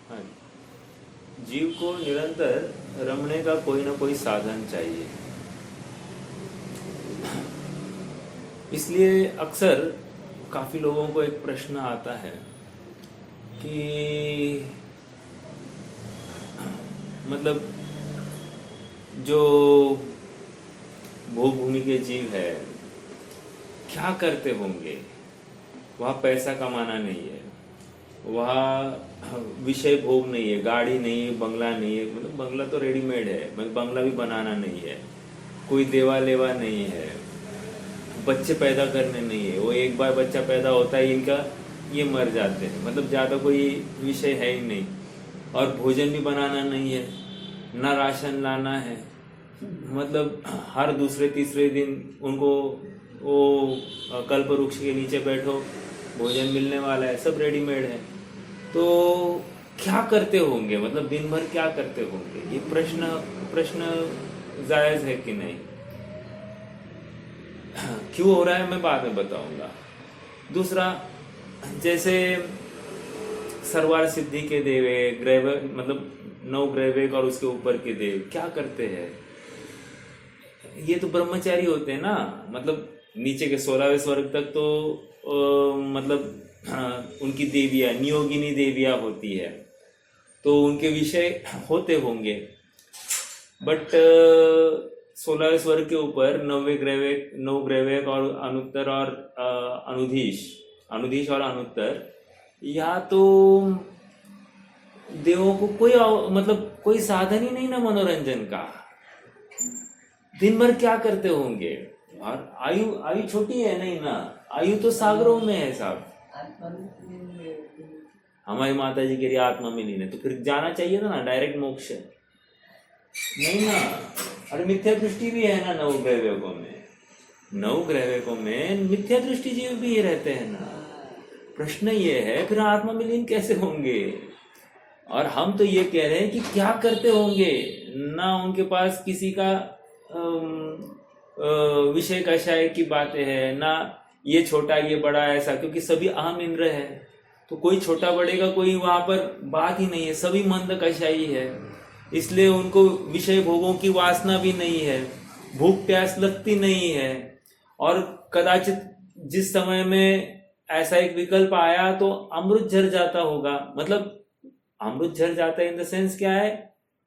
हाँ, जीव को निरंतर रमने का कोई ना कोई साधन चाहिए। इसलिए अक्सर काफी लोगों को एक प्रश्न आता है कि मतलब जो भोगभूमि के जीव है क्या करते होंगे। वहाँ पैसा कमाना नहीं है, वहाँ विषय भोग नहीं है, गाड़ी नहीं है, बंगला नहीं है, मतलब बंगला तो रेडीमेड है, मतलब बंगला भी बनाना नहीं है, कोई देवा लेवा नहीं है, बच्चे पैदा करने नहीं है। वो एक बार बच्चा पैदा होता है इनका, ये मर जाते हैं, मतलब ज़्यादा कोई विषय है ही नहीं। और भोजन भी बनाना नहीं है, ना राशन लाना है, मतलब हर दूसरे तीसरे दिन उनको वो कल्प वृक्ष के नीचे बैठो, भोजन मिलने वाला है, सब रेडीमेड है। तो क्या करते होंगे, मतलब दिन भर क्या करते होंगे, ये प्रश्न जायज है कि नहीं। क्यों हो रहा है मैं बाद में बताऊंगा। दूसरा, जैसे सर्वार सिद्धि के देवे ग्रह, मतलब 9 ग्रहवेग और उसके ऊपर के देव क्या करते हैं। ये तो ब्रह्मचारी होते हैं ना, मतलब नीचे के 16वें स्वर्ग तक तो मतलब उनकी देवियां नियोगिनी देवियां होती है, तो उनके विषय होते होंगे। बट 16वें स्वर्ग के ऊपर 9 ग्रहवेग और अनुत्तर और अनुधीश और अनुत्तर, या तो देवों को कोई मतलब कोई साधन ही नहीं ना मनोरंजन का। दिन भर क्या करते होंगे। और आयु छोटी है नहीं ना, आयु तो सागरों में है साहब। हमारी माता जी के लिए आत्मा में लीन है, तो फिर जाना चाहिए था ना डायरेक्ट मोक्ष, नहीं ना। और मिथ्या दृष्टि भी है ना 9 ग्रहवेगों में, 9 ग्रहवेगों में मिथ्या दृष्टि जीव भी ये रहते हैं ना। प्रश्न ये है फिर आत्मा में लीन कैसे होंगे। और हम तो ये कह रहे हैं कि क्या करते होंगे। ना उनके पास किसी का विषय कषाय की बातें है, ना ये छोटा ये बड़ा ऐसा, क्योंकि सभी अहम इंद्र है, तो कोई छोटा बड़े का कोई वहां पर बात ही नहीं है, सभी मंद कषाई है। इसलिए उनको विषय भोगों की वासना भी नहीं है, भूख प्यास लगती नहीं है। और कदाचित जिस समय में ऐसा एक विकल्प आया तो अमृत झर जाता होगा, मतलब अमृत झर जाता है इन द सेंस क्या है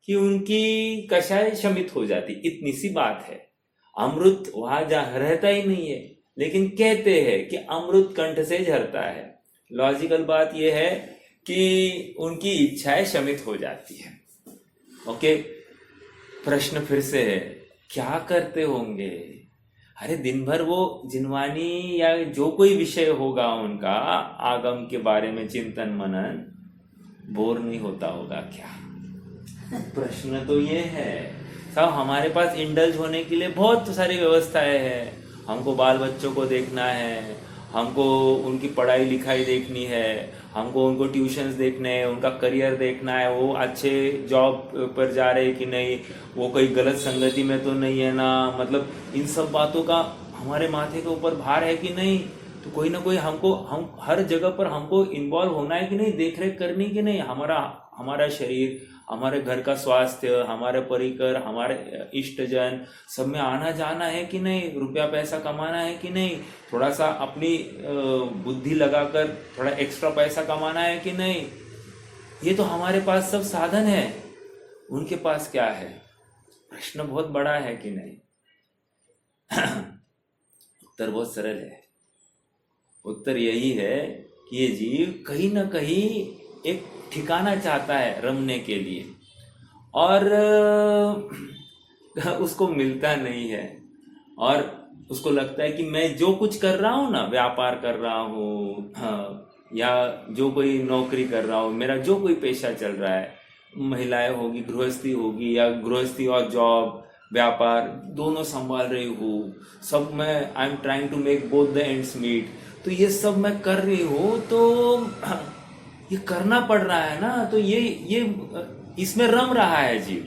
कि उनकी कषाय शमित हो जाती, इतनी सी बात है। अमृत वहां जा रहता ही नहीं है, लेकिन कहते हैं कि अमृत कंठ से झरता है। लॉजिकल बात यह है कि उनकी इच्छाएं शमित हो जाती है। ओके, प्रश्न फिर से है, क्या करते होंगे। अरे दिन भर वो जिनवानी या जो कोई विषय होगा उनका आगम के बारे में चिंतन मनन, बोर नहीं होता होगा क्या। प्रश्न तो ये है साहब, हमारे पास इंडल्ज होने के लिए बहुत सारी व्यवस्थाएं हैं। हमको बाल बच्चों को देखना है, हमको उनकी पढ़ाई लिखाई देखनी है, हमको उनको ट्यूशन्स देखने हैं, उनका करियर देखना है, वो अच्छे जॉब पर जा रहे हैं कि नहीं, वो कोई गलत संगति में तो नहीं है ना, मतलब इन सब बातों का हमारे माथे के ऊपर भार है कि नहीं। तो कोई ना कोई हम हर जगह पर हमको इन्वॉल्व होना है कि नहीं, देख रेख करनी कि नहीं। हमारा शरीर, हमारे घर का स्वास्थ्य, हमारे परिकर, हमारे इष्टजन, सब में आना जाना है कि नहीं, रुपया पैसा कमाना है कि नहीं, थोड़ा सा अपनी बुद्धि लगाकर थोड़ा एक्स्ट्रा पैसा कमाना है कि नहीं। ये तो हमारे पास सब साधन है, उनके पास क्या है। प्रश्न बहुत बड़ा है कि नहीं। उत्तर बहुत सरल है। उत्तर यही है कि ये जीव कहीं ना कहीं एक ठिकाना चाहता है रमने के लिए, और उसको मिलता नहीं है। और उसको लगता है कि मैं जो कुछ कर रहा हूँ ना, व्यापार कर रहा हूँ, हाँ, या जो कोई नौकरी कर रहा हूँ, मेरा जो कोई पेशा चल रहा है, महिलाएं होगी, गृहस्थी होगी, या गृहस्थी और जॉब व्यापार दोनों संभाल रही हूँ, सब मैं I am trying to make both the ends meet, तो ये सब मैं कर रही हूँ, तो ये करना पड़ रहा है ना, तो ये इसमें रम रहा है जीव।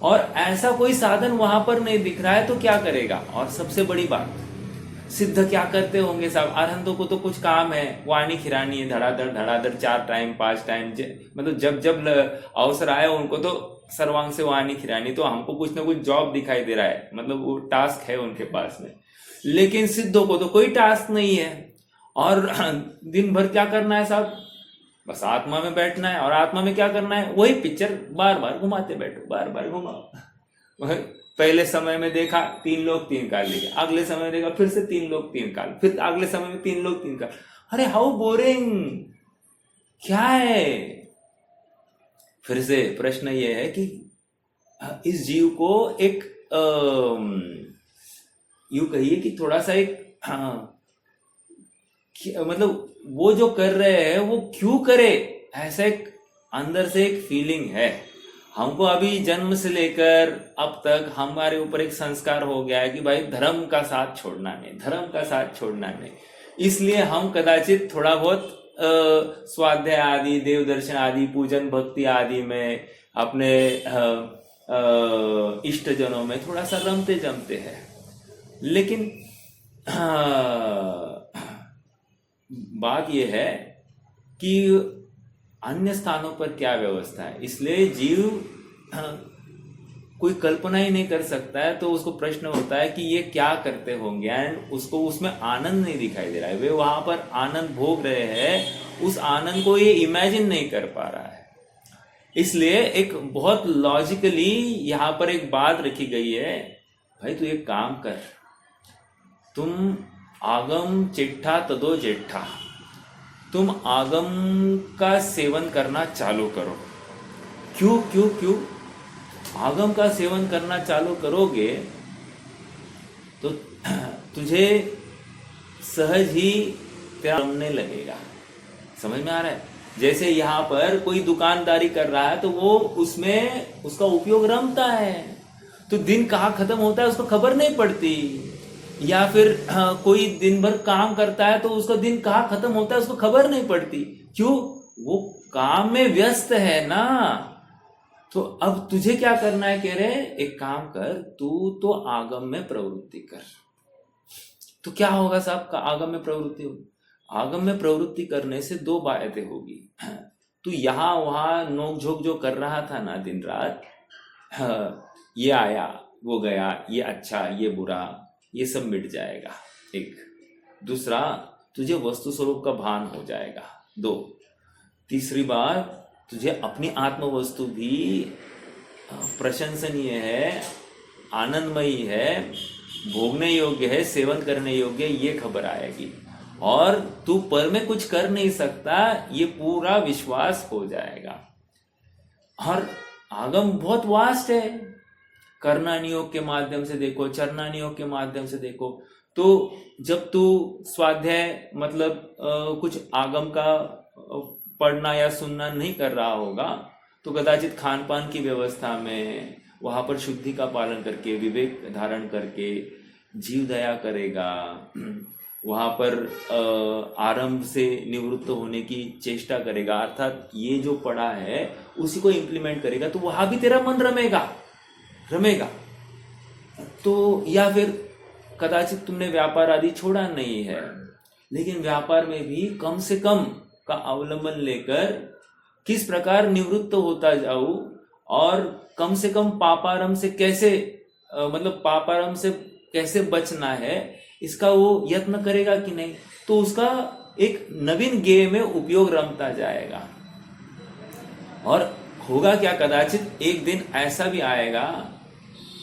और ऐसा कोई साधन वहां पर नहीं दिख रहा है, तो क्या करेगा। और सबसे बड़ी बात, सिद्ध क्या करते होंगे साहब, अरहंतों को तो कुछ काम है, वाणी खिरानी है, धड़ाधड़ 4 टाइम 5 टाइम, मतलब जब जब अवसर आए उनको तो सर्वांग से वाणी खिरानी। तो हमको कुछ ना कुछ जॉब दिखाई दे रहा है, मतलब वो टास्क है उनके पास में। लेकिन सिद्धों को तो कोई टास्क नहीं है, और दिन भर क्या करना है साहब, बस आत्मा में बैठना है। और आत्मा में क्या करना है, वही पिक्चर बार बार घुमाते बैठो, बार बार घुमाओ। पहले समय में देखा 3 लोग 3 काल लिखे, अगले समय में देखा फिर से 3 लोग 3 काल, फिर अगले समय में 3 लोग 3 काल। अरे हाउ बोरिंग, क्या है। फिर से प्रश्न ये है कि इस जीव को एक यूं कहिए कि थोड़ा सा एक मतलब वो जो कर रहे हैं वो क्यों करे, ऐसा एक अंदर से एक फीलिंग है। हमको अभी जन्म से लेकर अब तक हमारे ऊपर एक संस्कार हो गया है कि भाई धर्म का साथ छोड़ना नहीं, धर्म का साथ छोड़ना नहीं। इसलिए हम कदाचित थोड़ा बहुत स्वाध्याय आदि, देव दर्शन आदि, पूजन भक्ति आदि में अपने इष्ट जनों में थोड़ा सा रमते जमते हैं। लेकिन बात यह है कि अन्य स्थानों पर क्या व्यवस्था है, इसलिए जीव कोई कल्पना ही नहीं कर सकता है। तो उसको प्रश्न होता है कि ये क्या करते होंगे, एंड उसको उसमें आनंद नहीं दिखाई दे रहा है। वे वहां पर आनंद भोग रहे हैं, उस आनंद को ये इमेजिन नहीं कर पा रहा है। इसलिए एक बहुत लॉजिकली यहां पर एक बात रखी गई है, भाई तू एक काम कर, तुम आगम चिट्ठा तदो जेठा, तुम आगम का सेवन करना चालू करो। क्यों क्यों क्यों? आगम का सेवन करना चालू करोगे तो तुझे सहज ही तेरा रमने लगेगा। समझ में आ रहा है? जैसे यहाँ पर कोई दुकानदारी कर रहा है तो वो उसमें उसका उपयोग रमता है, तो दिन कहाँ खत्म होता है उसको खबर नहीं पड़ती। या फिर कोई दिन भर काम करता है तो उसका दिन कहाँ खत्म होता है उसको खबर नहीं पड़ती। क्यों? वो काम में व्यस्त है ना। तो अब तुझे क्या करना है, कह रहे एक काम कर, तू तो आगम में प्रवृत्ति कर। तो क्या होगा साहब का आगम में प्रवृत्ति होगी? आगम में प्रवृत्ति करने से 2 बातें होगी। तू यहां वहां नोक झोंक जो कर रहा था ना दिन रात, ये आया वो गया, ये अच्छा ये बुरा, ये सब मिट जाएगा। एक दूसरा, तुझे वस्तु स्वरूप का भान हो जाएगा। 2, तीसरी बात, तुझे अपनी आत्म वस्तु भी प्रशंसनीय है, आनंदमयी है, भोगने योग्य है, सेवन करने योग्य है, ये खबर आएगी। और तू पर में कुछ कर नहीं सकता, ये पूरा विश्वास हो जाएगा। और आगम बहुत वास्ट है, करना नियोग के माध्यम से देखो, चरना नियोग के माध्यम से देखो। तो जब तू स्वाध्याय मतलब कुछ आगम का पढ़ना या सुनना नहीं कर रहा होगा तो कदाचित खान पान की व्यवस्था में वहां पर शुद्धि का पालन करके, विवेक धारण करके जीव दया करेगा, वहां पर आरंभ से निवृत्त होने की चेष्टा करेगा, अर्थात ये जो पढ़ा है उसी को इम्प्लीमेंट करेगा, तो वहां भी तेरा मन रमेगा। तो या फिर कदाचित तुमने व्यापार आदि छोड़ा नहीं है, लेकिन व्यापार में भी कम से कम का अवलंबन लेकर किस प्रकार निवृत्त होता जाऊं, और कम से कम पापारम से कैसे मतलब पापारम से कैसे बचना है, इसका वो यत्न करेगा कि नहीं। तो उसका एक नवीन गेम में उपयोग रमता जाएगा। और होगा क्या, कदाचित एक दिन ऐसा भी आएगा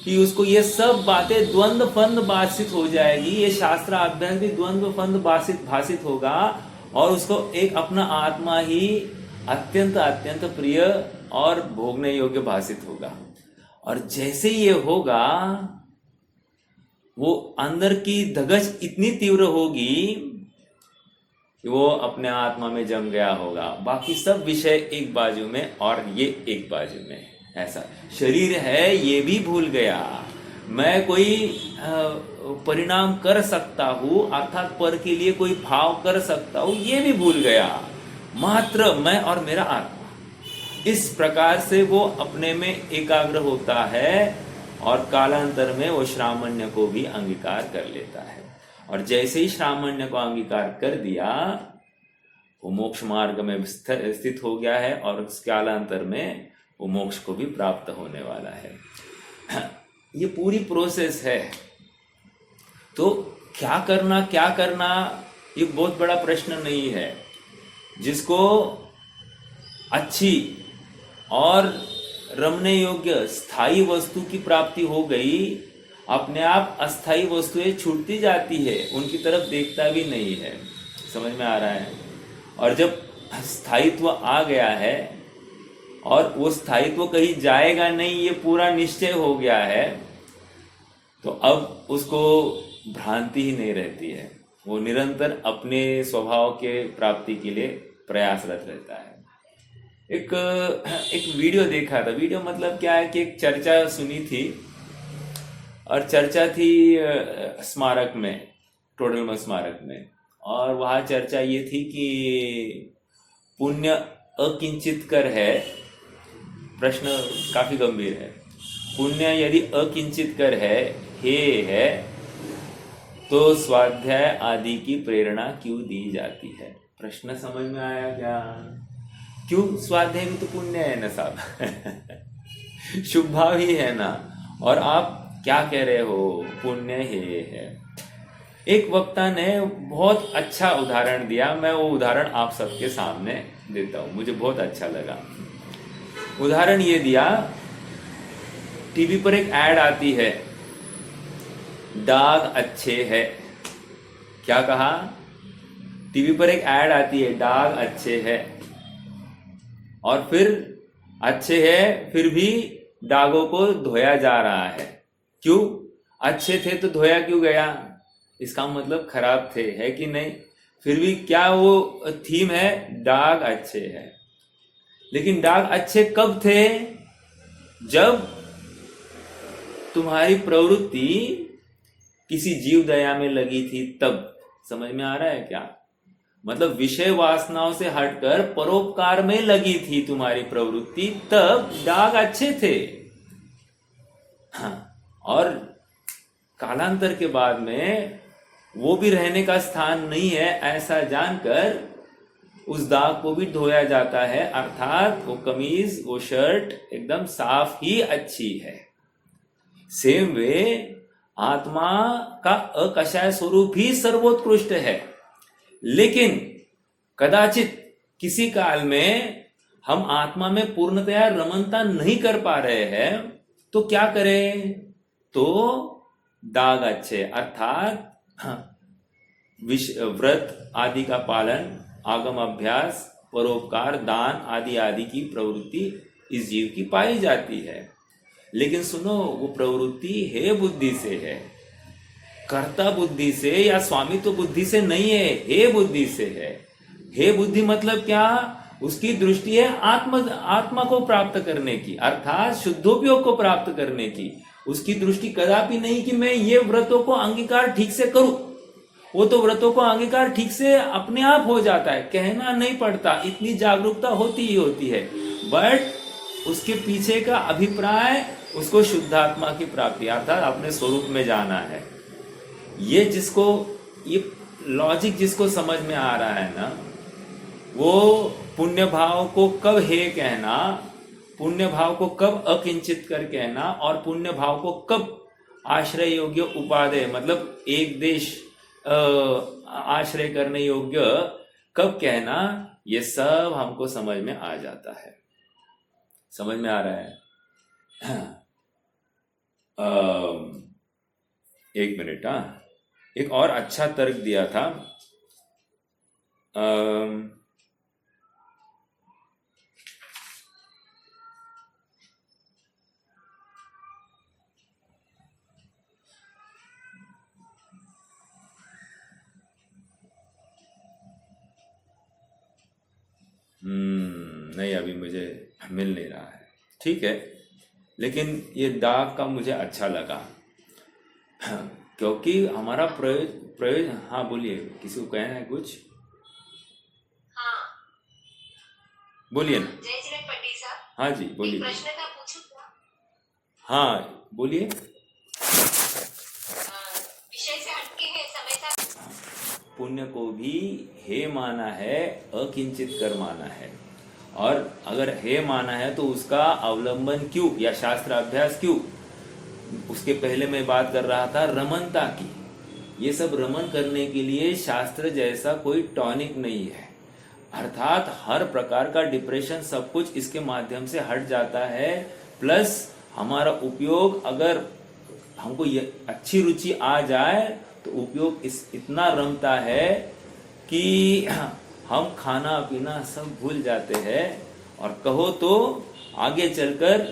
कि उसको ये सब बातें द्वंद्व फंद भाषित हो जाएगी, ये शास्त्र अध्ययन भी द्वंद्व फंद भाषित होगा, और उसको एक अपना आत्मा ही अत्यंत अत्यंत प्रिय और भोगने योग्य भाषित होगा। और जैसे ये होगा, वो अंदर की धगश इतनी तीव्र होगी कि वो अपने आत्मा में जम गया होगा। बाकी सब विषय एक बाजू में और ये एक बाजू में, ऐसा शरीर है ये भी भूल गया, मैं कोई परिणाम कर सकता हूं, अर्थात पर के लिए कोई भाव कर सकता हूं, ये भी भूल गया। मात्र मैं और मेरा आत्मा, इस प्रकार से वो अपने में एकाग्र होता है और कालांतर में वो श्रामण्य को भी अंगीकार कर लेता है। और जैसे ही श्रामण्य को अंगीकार कर दिया, वो मोक्ष मार्ग में स्थित हो गया है और उसके कालांतर में वो मोक्ष को भी प्राप्त होने वाला है। ये पूरी प्रोसेस है। तो क्या करना ये बहुत बड़ा प्रश्न नहीं है। जिसको अच्छी और रमने योग्य स्थायी वस्तु की प्राप्ति हो गई, अपने आप अस्थाई वस्तुएं छूटती जाती है, उनकी तरफ देखता भी नहीं है। समझ में आ रहा है? और जब स्थायित्व आ गया है और वो स्थायित्व कहीं जाएगा नहीं, ये पूरा निश्चय हो गया है, तो अब उसको भ्रांति ही नहीं रहती है। वो निरंतर अपने स्वभाव के प्राप्ति के लिए प्रयासरत रहता है। एक वीडियो देखा था। वीडियो मतलब क्या है कि एक चर्चा सुनी थी, और चर्चा थी स्मारक में, टोडरमल स्मारक में। और वहाँ चर्चा ये थी कि पुण्य अकिंचित कर है। प्रश्न काफी गंभीर है। पुण्य यदि अकिंचित कर है तो स्वाध्याय आदि की प्रेरणा क्यों दी जाती है? प्रश्न समझ में आया क्या? क्यों? स्वाध्याय भी तो पुण्य है ना साहब। शुभ भाव ही है ना। और आप क्या कह रहे हो? पुण्य है। एक वक्ता ने बहुत अच्छा उदाहरण दिया। मैं वो उदाहरण आप सबके सामने देता हूँ, मुझे बहुत अच्छा लगा। उदाहरण ये दिया, टीवी पर एक ऐड आती है, दाग अच्छे है। क्या कहा? टीवी पर एक ऐड आती है, दाग अच्छे है। और फिर अच्छे है, फिर भी दागों को धोया जा रहा है। क्यों? अच्छे थे तो धोया क्यों गया? इसका मतलब खराब थे, है कि नहीं? फिर भी क्या वो थीम है? दाग अच्छे है। लेकिन दाग अच्छे कब थे? जब तुम्हारी प्रवृत्ति किसी जीव दया में लगी थी, तब। समझ में आ रहा है क्या? मतलब विषय वासनाओं से हटकर परोपकार में लगी थी तुम्हारी प्रवृत्ति, तब दाग अच्छे थे। हाँ। और कालांतर के बाद में वो भी रहने का स्थान नहीं है, ऐसा जानकर उस दाग को भी धोया जाता है। अर्थात वो कमीज, वो शर्ट एकदम साफ ही अच्छी है। सेम वे आत्मा का अकषाय स्वरूप ही सर्वोत्कृष्ट है। लेकिन कदाचित किसी काल में हम आत्मा में पूर्णतया रमनता नहीं कर पा रहे हैं, तो क्या करें? तो दाग अच्छे, अर्थात व्रत आदि का पालन, आगम अभ्यास, परोपकार, दान आदि आदि की प्रवृत्ति इस जीव की पाई जाती है। लेकिन सुनो, वो प्रवृत्ति है बुद्धि से है, कर्ता बुद्धि से या स्वामित्व बुद्धि से नहीं है, हे बुद्धि से है। हे बुद्धि मतलब क्या? उसकी दृष्टि है आत्मा को प्राप्त करने की, अर्थात शुद्धोपयोग को प्राप्त करने की। उसकी दृष्टि कदापि नहीं कि मैं ये व्रतों को अंगीकार ठीक से करूं। वो तो व्रतों को अंगीकार ठीक से अपने आप हो जाता है, कहना नहीं पड़ता, इतनी जागरूकता होती ही होती है। बट उसके पीछे का अभिप्राय उसको शुद्धात्मा की प्राप्ति, अर्थात अपने स्वरूप में जाना है। ये लॉजिक जिसको समझ में आ रहा है ना, वो पुण्य भाव को कब हे कहना, पुण्य भाव को कब अकिंचित कर कहना, और पुण्य भाव को कब आश्रय योग्य उपादेय मतलब एक देश आश्रय करने योग्य कब कहना, ये सब हमको समझ में आ जाता है। समझ में आ रहा है? एक मिनट। एक और अच्छा तर्क दिया था। नहीं, अभी मुझे मिल नहीं रहा है। ठीक है, लेकिन ये दाग का मुझे अच्छा लगा, क्योंकि हमारा प्रयोजन। हाँ बोलिए, किसी को कहना है कुछ? हाँ बोलिए ना। जय श्री पटेल साहब। हाँ जी बोलिए। प्रश्न था, पूछूं क्या? हाँ बोलिए। विषय से हटके है, समय था। पुण्य को भी हे माना है, अकिंचित कर माना है। और अगर हे माना है तो उसका अवलंबन क्यों या शास्त्र अभ्यास क्यों? उसके पहले मैं बात कर रहा था रमनता की। ये सब रमन करने के लिए शास्त्र जैसा कोई टॉनिक नहीं है। अर्थात हर प्रकार का डिप्रेशन सब कुछ इसके माध्यम से हट जाता है। प्लस हमारा उपयोग, अगर हमको ये अच्छी रुचि आ जाए तो उपयोग इतना रमता है कि हम खाना पीना सब भूल जाते हैं। और कहो तो आगे चलकर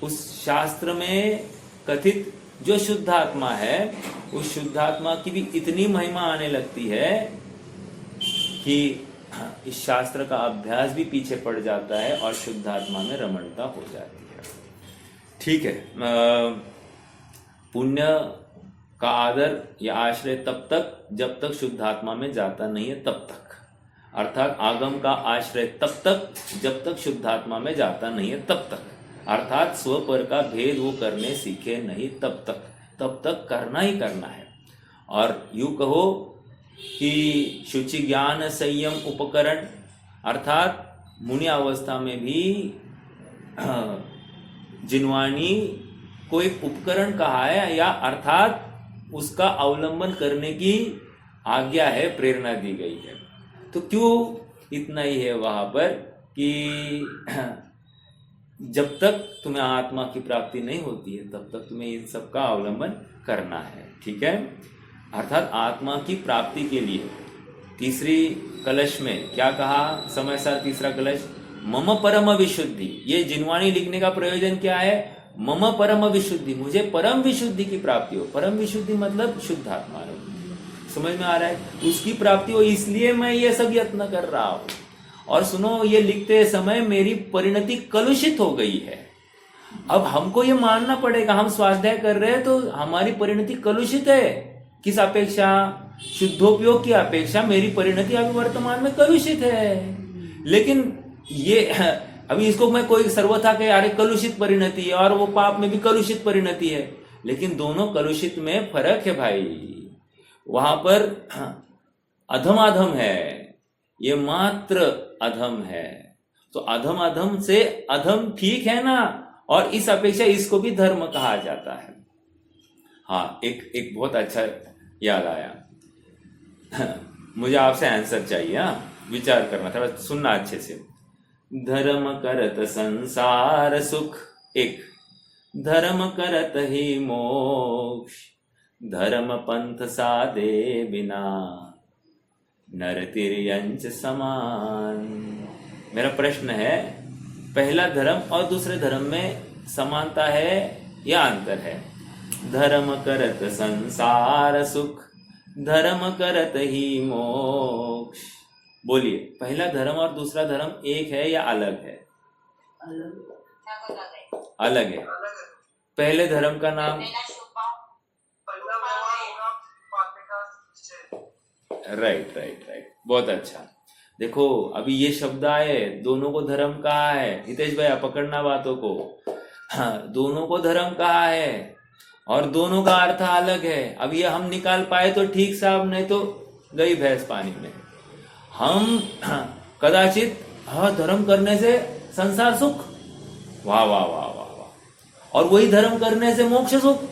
उस शास्त्र में कथित जो शुद्धात्मा है, उस शुद्धात्मा की भी इतनी महिमा आने लगती है कि इस शास्त्र का अभ्यास भी पीछे पड़ जाता है और शुद्धात्मा में रमणता हो जाती है। ठीक है, पुण्य का आदर या आश्रय तब तक जब तक शुद्धात्मा में जाता नहीं है, तब तक। अर्थात आगम का आश्रय तब तक जब तक शुद्धात्मा में जाता नहीं है, तब तक। अर्थात स्वपर का भेद वो करने सीखे नहीं तब तक करना ही करना है। और यूं कहो कि शुचि ज्ञान संयम उपकरण, अर्थात मुनि अवस्था में भी जिनवाणी को एक उपकरण कहा है, या अर्थात उसका अवलंबन करने की आज्ञा है, प्रेरणा दी गई है। तो क्यों इतना ही है वहां पर कि जब तक तुम्हें आत्मा की प्राप्ति नहीं होती है तब तक तुम्हें इन सब का अवलंबन करना है। ठीक है, अर्थात आत्मा की प्राप्ति के लिए तीसरी कलश में क्या कहा? समय सार तीसरा कलश, मम परम विशुद्धि। ये जिनवाणी लिखने का प्रयोजन क्या है? मम परम विशुद्धि, मुझे परम विशुद्धि की प्राप्ति हो। परम विशुद्धि मतलब शुद्धात्मा, समझ में आ रहा है? उसकी प्राप्ति हो, इसलिए मैं ये सब यत्न कर रहा हूं। और सुनो, ये लिखते समय मेरी परिणति कलुषित हो गई है। अब हमको ये मानना पड़ेगा, हम स्वाध्याय कर रहे हैं तो हमारी परिणति कलुषित है। किस अपेक्षा? शुद्धोपयोग की अपेक्षा मेरी परिणति अभी वर्तमान में कलुषित है। लेकिन ये अभी इसको मैं कोई सर्वथा कहे अरे कलुषित परिणति है, और वो पाप में भी कलुषित परिणति है, लेकिन दोनों कलुषित में फर्क है भाई। वहां पर अधम है, ये मात्र अधम है। तो अधम से अधम ठीक है ना, और इस अपेक्षा इसको भी धर्म कहा जाता है। हाँ, एक बहुत अच्छा याद आया। मुझे आपसे आंसर चाहिए, विचार करना, थोड़ा सुनना अच्छे से। धर्म करत संसार सुख, एक धर्म करत ही मोक्ष, धर्म पंथ साधे बिना नर तिर्यंच समान। मेरा प्रश्न है, पहला धर्म और दूसरे धर्म में समानता है या अंतर है? धर्म करत संसार सुख, धर्म करत ही मोक्ष। बोलिए, पहला धर्म और दूसरा धर्म एक है या अलग है? अलग है। पहले धर्म का नाम? राइट, बहुत अच्छा। देखो, अभी ये शब्द आए, दोनों को धर्म कहा है। हितेश भैया पकड़ना बातों को। हाँ, दोनों को धर्म कहा है और दोनों का अर्थ अलग है। अब ये हम निकाल पाए तो ठीक साहब, नहीं तो गई भैंस पानी में। हम कदाचित धर्म करने से संसार सुख, वाह वाह वाह वाह वाह, और वही धर्म करने से मोक्ष सुख।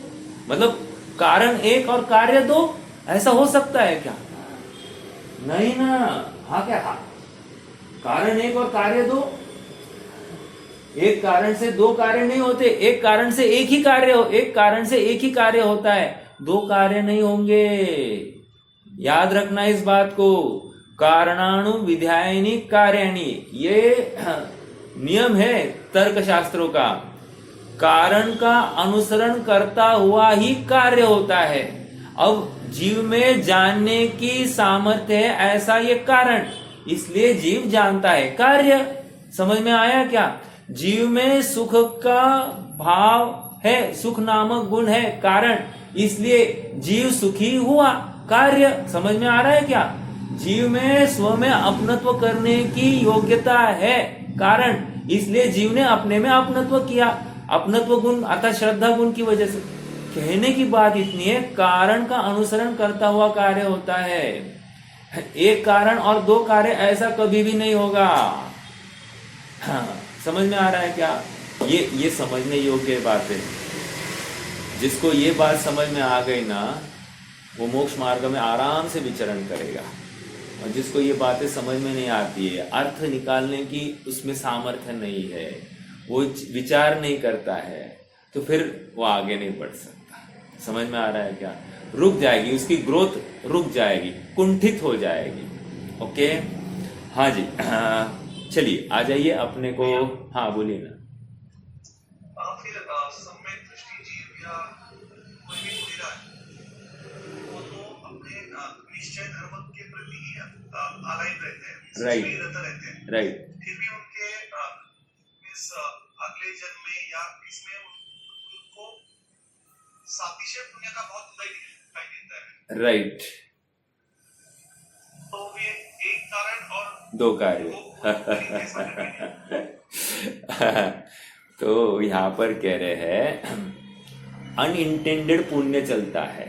मतलब कारण एक और कार्य दो, ऐसा हो सकता है क्या? नहीं ना। हाँ क्या? हाँ, कारण एक और कार्य दो। एक कारण से दो कार्य नहीं होते, एक कारण से एक ही कार्य हो, एक कारण से एक ही कार्य होता है, दो कार्य नहीं होंगे। याद रखना इस बात को। कारणाणु विधायनी कार्याणि, ये नियम है तर्क शास्त्रों का। कारण का अनुसरण करता हुआ ही कार्य होता है। अब जीव में जानने की सामर्थ्य है ऐसा ये कारण, इसलिए जीव जानता है कार्य। समझ में आया क्या? जीव में सुख का भाव है, सुख नामक गुण है कारण, इसलिए जीव सुखी हुआ। कार्य समझ में आ रहा है क्या? जीव में स्व में अपनत्व करने की योग्यता है कारण, इसलिए जीव ने अपने में अपनत्व किया। अपनत्व गुण अर्थात श्रद्धा गुण की वजह से। कहने की बात इतनी है, कारण का अनुसरण करता हुआ कार्य होता है। एक कारण और दो कार्य ऐसा कभी भी नहीं होगा। हाँ, समझ में आ रहा है क्या? ये समझने योग्य बात है। जिसको ये बात समझ में आ गई ना, वो मोक्ष मार्ग में आराम से विचरण करेगा। और जिसको ये बातें समझ में नहीं आती है, अर्थ निकालने की उसमें सामर्थ्य नहीं है, वो विचार नहीं करता है, तो फिर वो आगे नहीं बढ़ सकता। समझ में आ रहा है क्या? रुक जाएगी, उसकी ग्रोथ रुक जाएगी, कुंठित हो जाएगी। ओके, हाँ जी। चलिए आ जाइए अपने को। हाँ बोलिए ना। फिर सम्यक दृष्टि जीव या कोई भी मुनिरा है, वो तो अपने निश्चय धर्म के प्रति ही अलाइन रहते हैं, राइट रहते हैं। राइट। फिर भी उनके इस अगले जन्म में या इसमें उनको सातिशय पुण्य का बहुत उदय दिखाई देता है। राइट। तो वे एक कारण और दो कार्य। तो यहाँ पर कह रहे हैं अनइंटेंडेड पुण्य चलता है,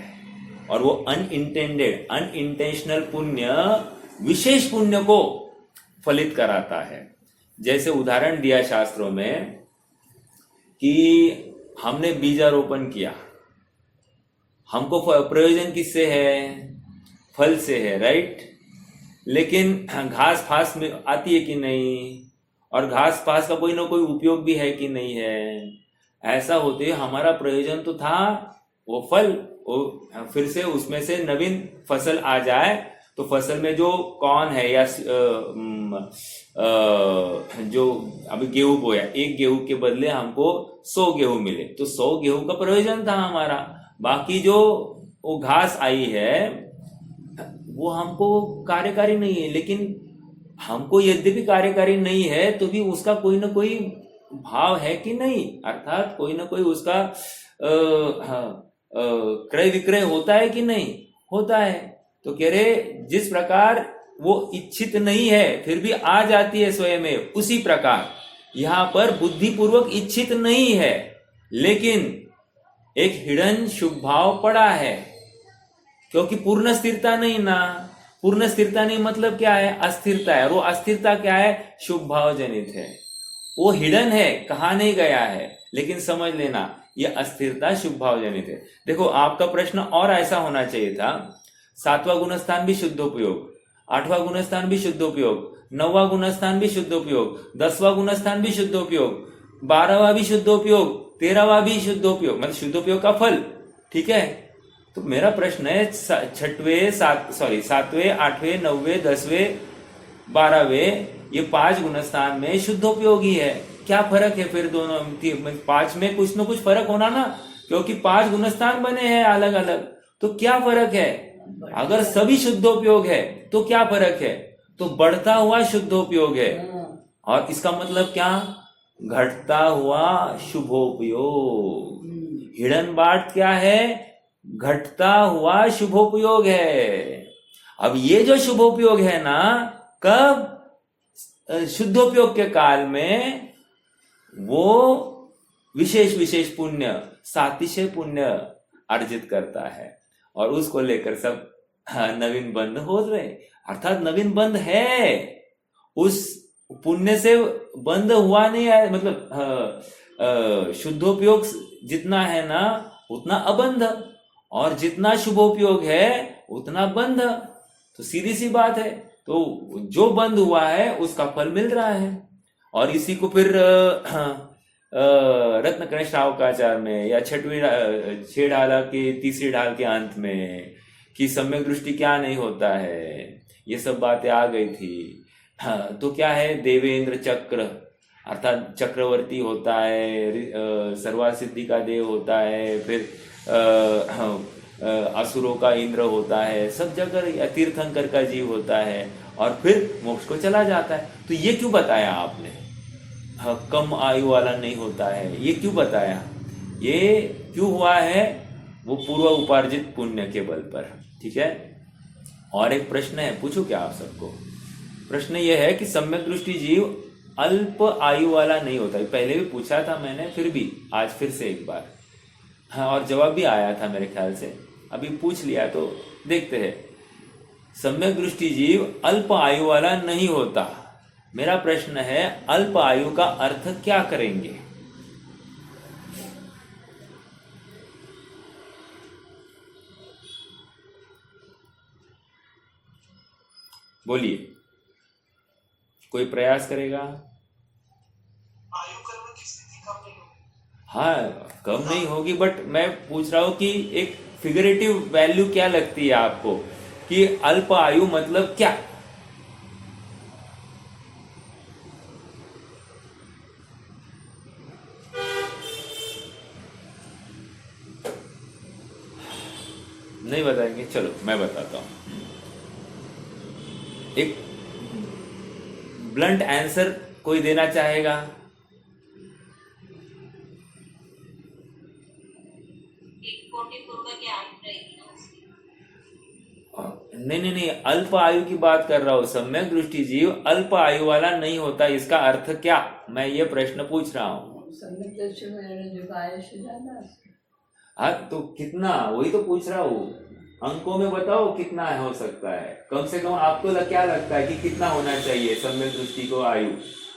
और वो अनइंटेंशनल पुण्य विशेष पुण्य को फलित कराता है। जैसे उदाहरण दिया शास्त्रों में कि हमने बीजारोपण किया, हमको प्रयोजन किससे है? फल से है, राइट। लेकिन घास फास में आती है कि नहीं, और घास फास का कोई ना कोई उपयोग भी है कि नहीं है। ऐसा होते हमारा प्रयोजन तो था वो फल, वो फिर से उसमें से नवीन फसल आ जाए, तो फसल में जो कौन है या जो अभी गेहूं बोया, एक गेहूं के बदले हमको 100 गेहूं मिले, तो 100 गेहूं का प्रयोजन था हमारा। बाकी जो वो घास आई है वो हमको कार्यकारी नहीं है। लेकिन हमको यद्यपि कार्यकारी नहीं है तो भी उसका कोई ना कोई भाव है कि नहीं, अर्थात कोई ना कोई उसका क्रय विक्रय होता है कि नहीं, होता है। तो कह रहे जिस प्रकार वो इच्छित नहीं है फिर भी आ जाती है स्वयं में, उसी प्रकार यहाँ पर बुद्धिपूर्वक इच्छित नहीं है, लेकिन एक हिडन शुभ भाव पड़ा है। क्योंकि पूर्ण स्थिरता नहीं ना, पूर्ण स्थिरता नहीं मतलब क्या है? अस्थिरता है। और वो अस्थिरता क्या है? शुभ भाव जनित है। वो हिडन है, कहा नहीं गया है, लेकिन समझ लेना ये अस्थिरता शुभ भाव जनित है। देखो आपका प्रश्न और ऐसा होना चाहिए था, 7वां गुणस्थान भी शुद्धोपयोग, 8वां गुणस्थान भी शुद्धोपयोग, 9वां गुणस्थान भी शुद्धोपयोग, 10वां गुणस्थान भी शुद्धोपयोग, 12वां भी शुद्धोपयोग, 13वां भी शुद्धोपयोग, मतलब शुद्धोपयोग का फल। ठीक है, तो मेरा प्रश्न है 7वें, 8वें, 9वें, 10वें, 12वें, ये 5 गुणस्थान में शुद्धोपयोगी है। क्या फर्क है फिर दोनों? 5 में कुछ ना कुछ फर्क होना ना, क्योंकि 5 गुणस्थान बने हैं अलग अलग। तो क्या फर्क है? अगर सभी शुद्धोपयोग है तो क्या फर्क है? तो बढ़ता हुआ शुद्धोपयोग है। और इसका मतलब क्या? घटता हुआ शुभोपयोग। हिडन बाट क्या है? घटता हुआ शुभोपयोग है। अब ये जो शुभोपयोग है ना, कब? शुद्धोपयोग के काल में वो विशेष विशेष पुण्य, सातिशय पुण्य अर्जित करता है, और उसको लेकर सब नवीन बंध हो रहे। अर्थात नवीन बंध है, उस पुण्य से बंध हुआ नहीं है, मतलब शुद्धोपयोग जितना है ना उतना अबंध, और जितना शुभोपयोग है उतना बंध। तो सीधी सी बात है। तो जो बंद हुआ है उसका फल मिल रहा है। और इसी को फिर रत्नकर्ण श्रावकाचार में या 6 ढाला के 3री ढाल के अंत में कि सम्यक दृष्टि क्या नहीं होता है, ये सब बातें आ गई थी। हाँ, तो क्या है? देवेंद्र चक्र अर्थात चक्रवर्ती होता है, सर्वासिद्धि का देव होता है, फिर असुरों का इंद्र होता है, सब जगह तीर्थंकर का जीव होता है, और फिर मोक्ष को चला जाता है। तो ये क्यों बताया आपने? कम आयु वाला नहीं होता है, ये क्यों बताया? ये क्यों हुआ है? वो पूर्व उपार्जित पुण्य के बल पर। ठीक है। और एक प्रश्न है, पूछूं क्या आप सबको? प्रश्न ये है कि सम्यक दृष्टि जीव अल्प आयु वाला नहीं होता। पहले भी पूछा था मैंने, फिर भी आज फिर से एक बार। हाँ, और जवाब भी आया था मेरे ख्याल से, अभी पूछ लिया तो देखते हैं। सम्यक दृष्टि जीव अल्प आयु वाला नहीं होता। मेरा प्रश्न है, अल्प आयु का अर्थ क्या करेंगे? बोलिए, कोई प्रयास करेगा? आयु कर्म की स्थिति कम नहीं होगी। हाँ, कम नहीं होगी, बट मैं पूछ रहा हूं कि एक फिगरेटिव वैल्यू क्या लगती है आपको कि अल्प आयु मतलब क्या? नहीं बताएंगे? चलो मैं बताता हूं। एक ब्लंट आंसर कोई देना चाहेगा? एक 44 का क्या आयु रहेगी ना उसकी? नहीं, अल्प आयु की बात कर रहा हूं। सम्यक दृष्टि जीव अल्प आयु वाला नहीं होता, इसका अर्थ क्या? मैं ये प्रश्न पूछ रहा हूं। सम्यक दृष्टि में जो आयुष्य ज्यादा है। हाँ, तो कितना, वही तो पूछ रहा हूँ। अंकों में बताओ कितना हो सकता है, कम से कम आपको क्या लगता है कि कितना होना चाहिए सम्यक दृष्टि को आयु?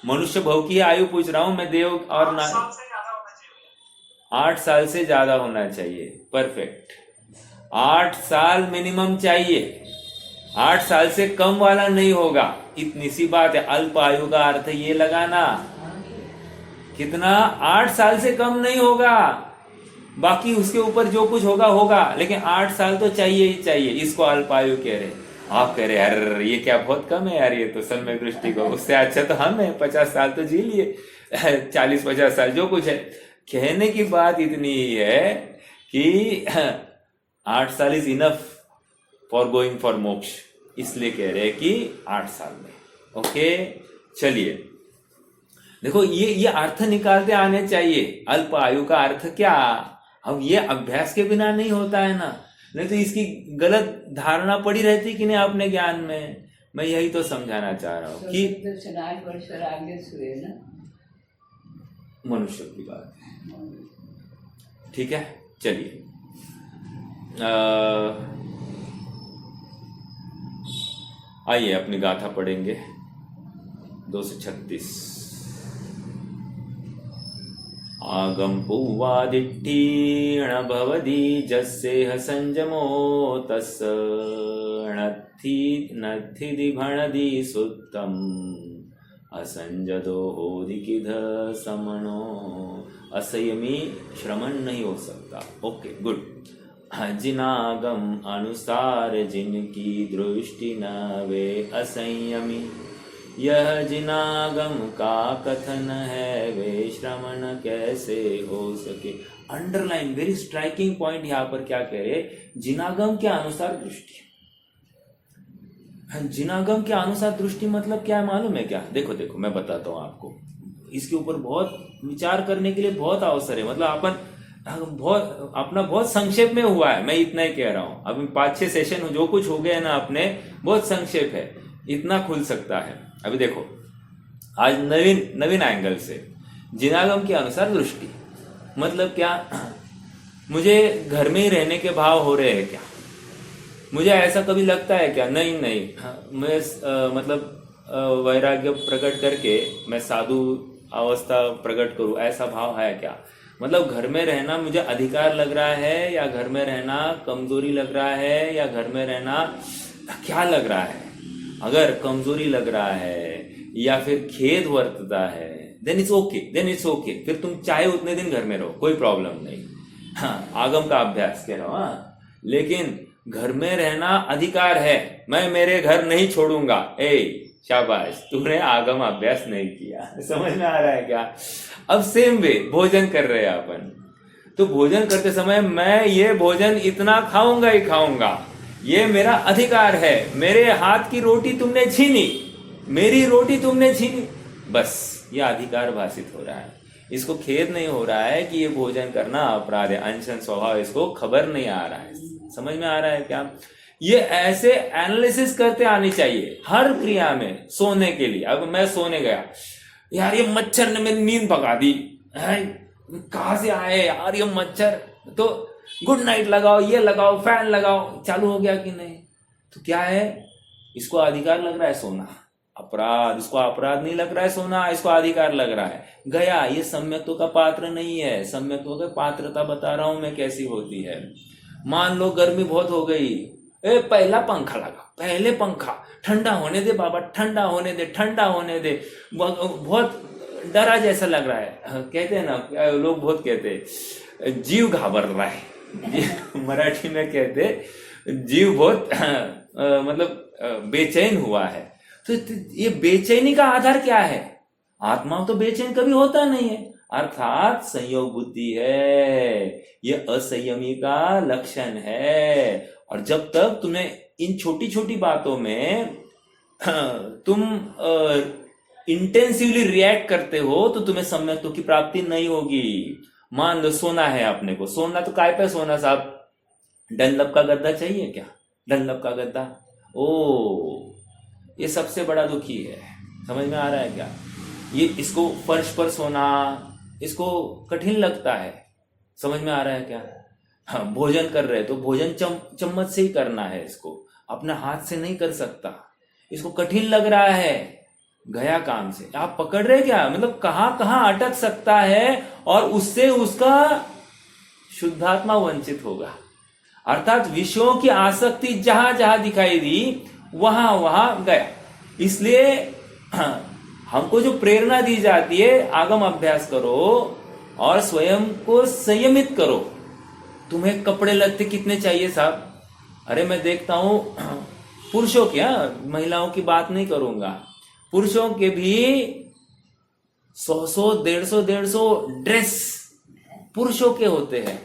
मनुष्य भव की आयु पूछ रहा हूं मैं, देव और ना। 8 साल से ज्यादा होना चाहिए। 8 साल से ज्यादा होना चाहिए, परफेक्ट। 8 साल मिनिमम चाहिए, 8 साल से कम वाला नहीं होगा, इतनी सी बात है। अल्प आयु का अर्थ ये लगाना, कितना? 8 साल से कम नहीं होगा, बाकी उसके ऊपर जो कुछ होगा होगा, लेकिन 8 साल तो चाहिए ही चाहिए। इसको अल्प आयु कह रहे। आप कह रहे यार ये क्या बहुत कम है यार, ये तो सम्यक दृष्टि को, उससे अच्छा तो हम है, 50 साल तो जी लिए, 40-50 साल जो कुछ है। कहने की बात इतनी ही है कि 8 साल is enough for going for मोक्ष, इसलिए कह रहे हैं कि 8 साल में। ओके, चलिए देखो, ये अर्थ निकालते आने चाहिए। अल्प आयु का अर्थ क्या? अब ये अभ्यास के बिना नहीं होता है ना, नहीं तो इसकी गलत धारणा पड़ी रहती कि नहीं अपने ज्ञान में। मैं यही तो समझाना चाह रहा हूँ कि 8 वर्ष पर आगे हुए ना मनुष्य की बात है। ठीक है, चलिए आइए अपनी गाथा पढ़ेंगे। 236 आगम पुवादिट्ठीण भवदी जस्सेह संजमो तस् नत्थि भणदी सुत्तम असंजदो होदिकिध समणो। असंयमी श्रमण नहीं हो सकता। Okay, good. जिनागम अनुसार जिनकी दृष्टि न वे असंयमी, यह जिनागम का कथन है वे श्रमण कैसे हो सके। अंडरलाइन, वेरी स्ट्राइकिंग पॉइंट यहाँ पर क्या कह रहे? जिनागम के अनुसार दृष्टि। जिनागम के अनुसार दृष्टि मतलब क्या है मालूम है क्या? देखो मैं बताता हूँ आपको, इसके ऊपर बहुत विचार करने के लिए बहुत अवसर है। मतलब अपना बहुत संक्षेप में हुआ है, मैं इतना ही कह रहा हूँ। अभी 5-6 सेशन जो कुछ हो गए ना अपने, बहुत संक्षेप है, इतना खुल सकता है। अभी देखो, आज नवीन एंगल से जिनागम के अनुसार दृष्टि मतलब क्या? मुझे घर में ही रहने के भाव हो रहे हैं क्या? मुझे ऐसा कभी लगता है क्या? नहीं, मैं मतलब वैराग्य प्रकट करके मैं साधु अवस्था प्रकट करूं, ऐसा भाव है क्या? मतलब घर में रहना मुझे अधिकार लग रहा है, या घर में रहना कमजोरी लग रहा है, या घर में रहना क्या लग रहा है? अगर कमजोरी लग रहा है या फिर खेद वर्तता है, देन इट्स ओके। फिर तुम चाहे उतने दिन घर में रहो, कोई प्रॉब्लम नहीं। हाँ, आगम का अभ्यास कह रहा हूं। हाँ, लेकिन घर में रहना अधिकार है, मैं मेरे घर नहीं छोड़ूंगा। शाबाश, तूने आगम अभ्यास नहीं किया। समझ में आ रहा है क्या? अब सेम वे भोजन कर रहे हैं अपन, तो भोजन करते समय मैं ये भोजन इतना खाऊंगा ही खाऊंगा, ये मेरा अधिकार है। मेरे हाथ की रोटी तुमने छीनी, मेरी रोटी तुमने छीनी, बस ये अधिकार भाषित हो रहा है। इसको खेद नहीं हो रहा है कि ये भोजन करना अपराध है, अनशन स्वभाव, इसको खबर नहीं आ रहा है। समझ में आ रहा है क्या? ये ऐसे एनालिसिस करते आनी चाहिए हर क्रिया में। सोने के लिए, अब मैं सोने गया, यार ये मच्छर ने मेरी नींद भगा दी, कहां से आए यार ये मच्छर, तो गुड नाइट लगाओ, ये लगाओ, फैन लगाओ, चालू हो गया कि नहीं? तो क्या है? इसको अधिकार लग रहा है सोना, अपराध, इसको अपराध नहीं लग रहा है सोना, इसको अधिकार लग रहा है। गया, ये सम्यक्त्व का पात्र नहीं है। सम्यक्त्व का पात्रता बता रहा हूं मैं कैसी होती है। मान लो गर्मी बहुत हो गई, पहला पंखा लगा, पहले पंखा, ठंडा होने दे बाबा, ठंडा होने दे, ठंडा होने दे। बहुत डरा जैसा लग रहा है, कहते हैं ना लोग, बहुत कहते हैं जीव घाबर रहा है। मराठी में कहते जीव बहुत मतलब बेचैन हुआ है। तो ये बेचैनी का आधार क्या है? आत्मा तो बेचैन कभी होता नहीं है, अर्थात संयोग बुद्धि है, ये असंयमी का लक्षण है। और जब तक तुम्हें इन छोटी छोटी बातों में तुम इंटेंसिवली रिएक्ट करते हो तो तुम्हें सम्यक्त्व की प्राप्ति नहीं होगी। मान लो सोना है अपने को, सोना तो काय पे सोना साहब? डनलप का गद्दा चाहिए क्या? डनलप का गद्दा, ओ ये सबसे बड़ा दुखी है। समझ में आ रहा है क्या? ये इसको फर्श पर सोना इसको कठिन लगता है। समझ में आ रहा है क्या? हाँ, भोजन कर रहे तो भोजन चम्मच से ही करना है, इसको अपने हाथ से नहीं कर सकता, इसको कठिन लग रहा है, गया काम से। आप पकड़ रहे क्या? मतलब कहां कहां अटक सकता है और उससे उसका शुद्धात्मा वंचित होगा। अर्थात विषयों की आसक्ति जहां जहां दिखाई दी वहां वहां गया। इसलिए हमको जो प्रेरणा दी जाती है, आगम अभ्यास करो और स्वयं को संयमित करो। तुम्हें कपड़े लत्ते कितने चाहिए साहब? अरे मैं देखता हूं पुरुषों के, महिलाओं की बात नहीं करूंगा, पुरुषों के भी 100 150 ड्रेस पुरुषों के होते हैं।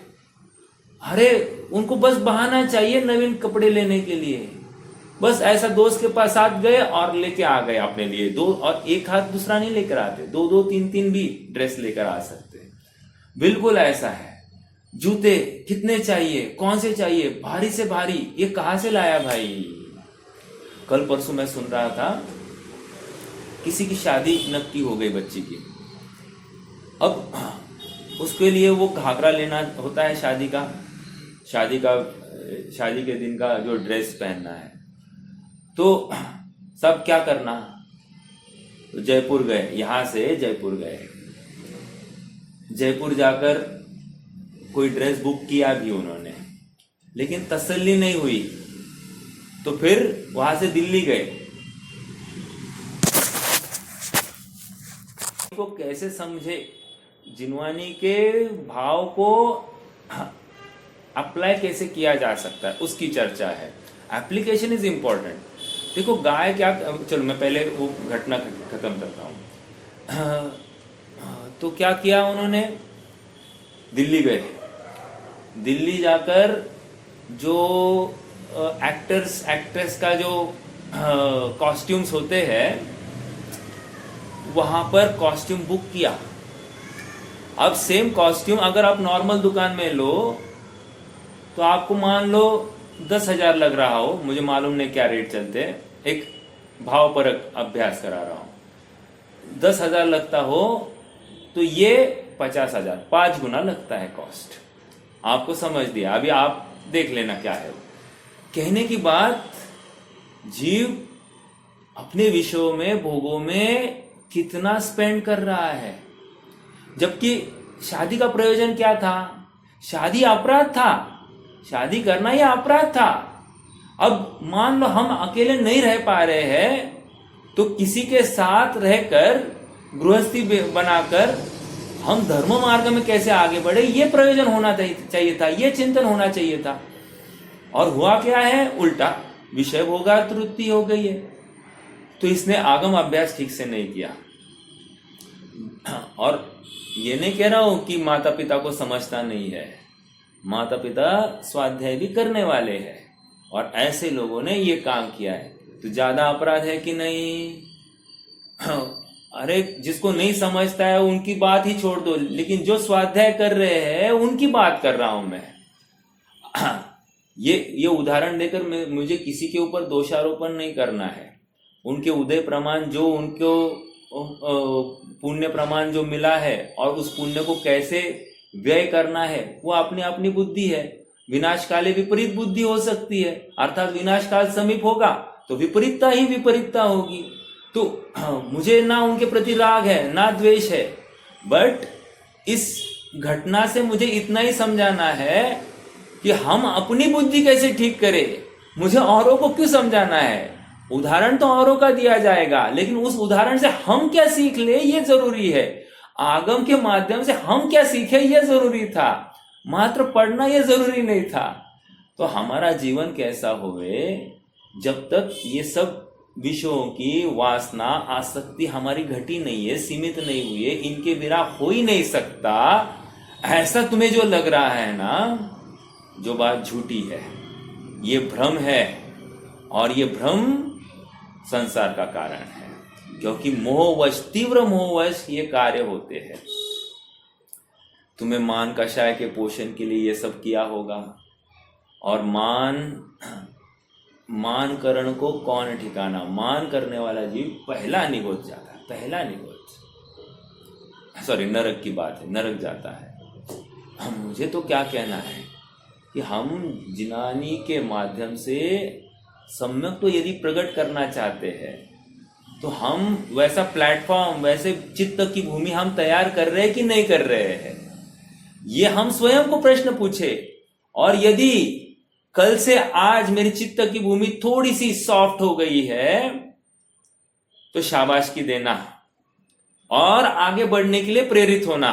अरे उनको बस बहाना चाहिए नवीन कपड़े लेने के लिए। बस ऐसा दोस्त के पास साथ गए और लेके आ गए अपने लिए दो, और एक हाथ दूसरा नहीं लेकर आते, 2 3 भी ड्रेस लेकर आ सकते हैं। बिल्कुल ऐसा है। जूते कितने चाहिए, कौन से चाहिए, भारी से भारी, ये कहां से लाया भाई? कल परसों मैं सुन रहा था किसी की शादी नक्की हो गई बच्ची की। अब उसके लिए वो घाघरा लेना होता है, शादी के दिन का जो ड्रेस पहनना है। तो सब क्या करना, तो जयपुर गए, यहां से जयपुर गए। जयपुर जाकर कोई ड्रेस बुक किया भी उन्होंने, लेकिन तसल्ली नहीं हुई, तो फिर वहां से दिल्ली गए। को कैसे समझे, जिनवानी के भाव को अप्लाई कैसे किया जा सकता है, उसकी चर्चा है। Application is important. देखो गाय क्या, चलो मैं पहले वो घटना खत्म करता हूं। तो क्या किया उन्होंने, दिल्ली गए। दिल्ली जाकर जो एक्ट्रेस का जो कॉस्ट्यूम्स होते हैं, वहां पर कॉस्ट्यूम बुक किया। अब सेम कॉस्ट्यूम अगर आप नॉर्मल दुकान में लो तो आपको मान लो 10,000 लग रहा हो, मुझे मालूम नहीं क्या रेट चलते, एक भाव परक अभ्यास करा रहा हूं। 10,000 लगता हो तो ये 50,000, 5 गुना लगता है कॉस्ट। आपको समझ दिया, अभी आप देख लेना क्या है। कहने की बात, जीव अपने विषयों में, भोगों में कितना स्पेंड कर रहा है, जबकि शादी का प्रयोजन क्या था? शादी अपराध था, शादी करना ही अपराध था। अब मान लो हम अकेले नहीं रह पा रहे हैं तो किसी के साथ रहकर, गृहस्थी बनाकर हम धर्म मार्ग में कैसे आगे बढ़े, ये प्रयोजन होना चाहिए था, ये चिंतन होना चाहिए था। और हुआ क्या है, उल्टा विषय भोगातृप्ति हो गई है। तो इसने आगम अभ्यास ठीक से नहीं किया। और ये नहीं कह रहा हूं कि माता पिता को समझता नहीं है, माता पिता स्वाध्याय भी करने वाले हैं, और ऐसे लोगों ने ये काम किया है। तो ज्यादा अपराध है कि नहीं? अरे जिसको नहीं समझता है उनकी बात ही छोड़ दो, लेकिन जो स्वाध्याय कर रहे हैं उनकी बात कर रहा हूं मैं। ये उदाहरण देकर मुझे किसी के ऊपर दोषारोपण नहीं करना है। उनके उदय प्रमाण, जो उनको पुण्य प्रमाण जो मिला है और उस पुण्य को कैसे व्यय करना है, वो अपनी अपनी बुद्धि है। विनाश काले विपरीत बुद्धि हो सकती है, अर्थात विनाश काल समीप होगा तो विपरीतता ही विपरीतता होगी। तो मुझे ना उनके प्रति राग है ना द्वेष है, बट इस घटना से मुझे इतना ही समझाना है कि हम अपनी बुद्धि कैसे ठीक करें। मुझे औरों को क्यों समझाना है? उदाहरण तो औरों का दिया जाएगा, लेकिन उस उदाहरण से हम क्या सीख ले ये जरूरी है। आगम के माध्यम से हम क्या सीखे ये जरूरी था, मात्र पढ़ना ये जरूरी नहीं था। तो हमारा जीवन कैसा होवे, जब तक ये सब विषयों की वासना आसक्ति हमारी घटी नहीं है, सीमित नहीं हुई है, इनके बिना हो ही नहीं सकता। ऐसा तुम्हें जो लग रहा है ना, जो बात झूठी है, ये भ्रम है, और ये भ्रम संसार का कारण है, क्योंकि मोहवश, तीव्र मोहवश ये कार्य होते हैं। तुम्हें मान कषाय के पोषण के लिए ये सब किया होगा, और मान करण को कौन ठिकाना, मान करने वाला जीव पहला निगोच जाता है, पहला निगोच, सॉरी नरक की बात है, नरक जाता है। मुझे तो क्या कहना है कि हम जिनानी के माध्यम से सम्यक तो यदि प्रकट करना चाहते हैं, तो हम वैसा प्लेटफॉर्म, वैसे चित्त की भूमि हम तैयार कर रहे हैं कि नहीं कर रहे हैं, ये हम स्वयं को प्रश्न पूछे। और यदि कल से आज मेरी चित्त की भूमि थोड़ी सी सॉफ्ट हो गई है, तो शाबाश की देना और आगे बढ़ने के लिए प्रेरित होना,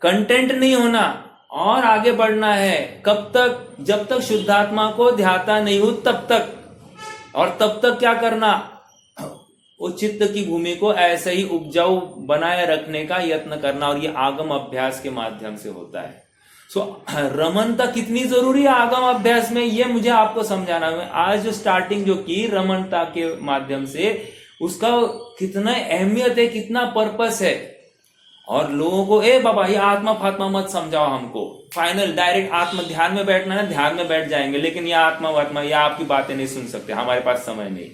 कंटेंट नहीं होना और आगे बढ़ना है। कब तक? जब तक शुद्धात्मा को ध्याता नहीं हो तब तक। और तब तक क्या करना? उस चित्त की भूमि को ऐसे ही उपजाऊ बनाए रखने का यत्न करना, और ये आगम अभ्यास के माध्यम से होता है। सो रमणता कितनी जरूरी है आगम अभ्यास में, ये मुझे आपको समझाना है। आज जो स्टार्टिंग जो की रमणता के माध्यम से, उसका कितना अहमियत है, कितना पर्पस है। और लोगों को ए बाबा ये आत्मा फात्मा मत समझाओ हमको, फाइनल डायरेक्ट आत्म ध्यान में बैठना है, ध्यान में बैठ जाएंगे, लेकिन ये आत्मा वात्मा ये आपकी बातें नहीं सुन सकते, हमारे पास समय नहीं।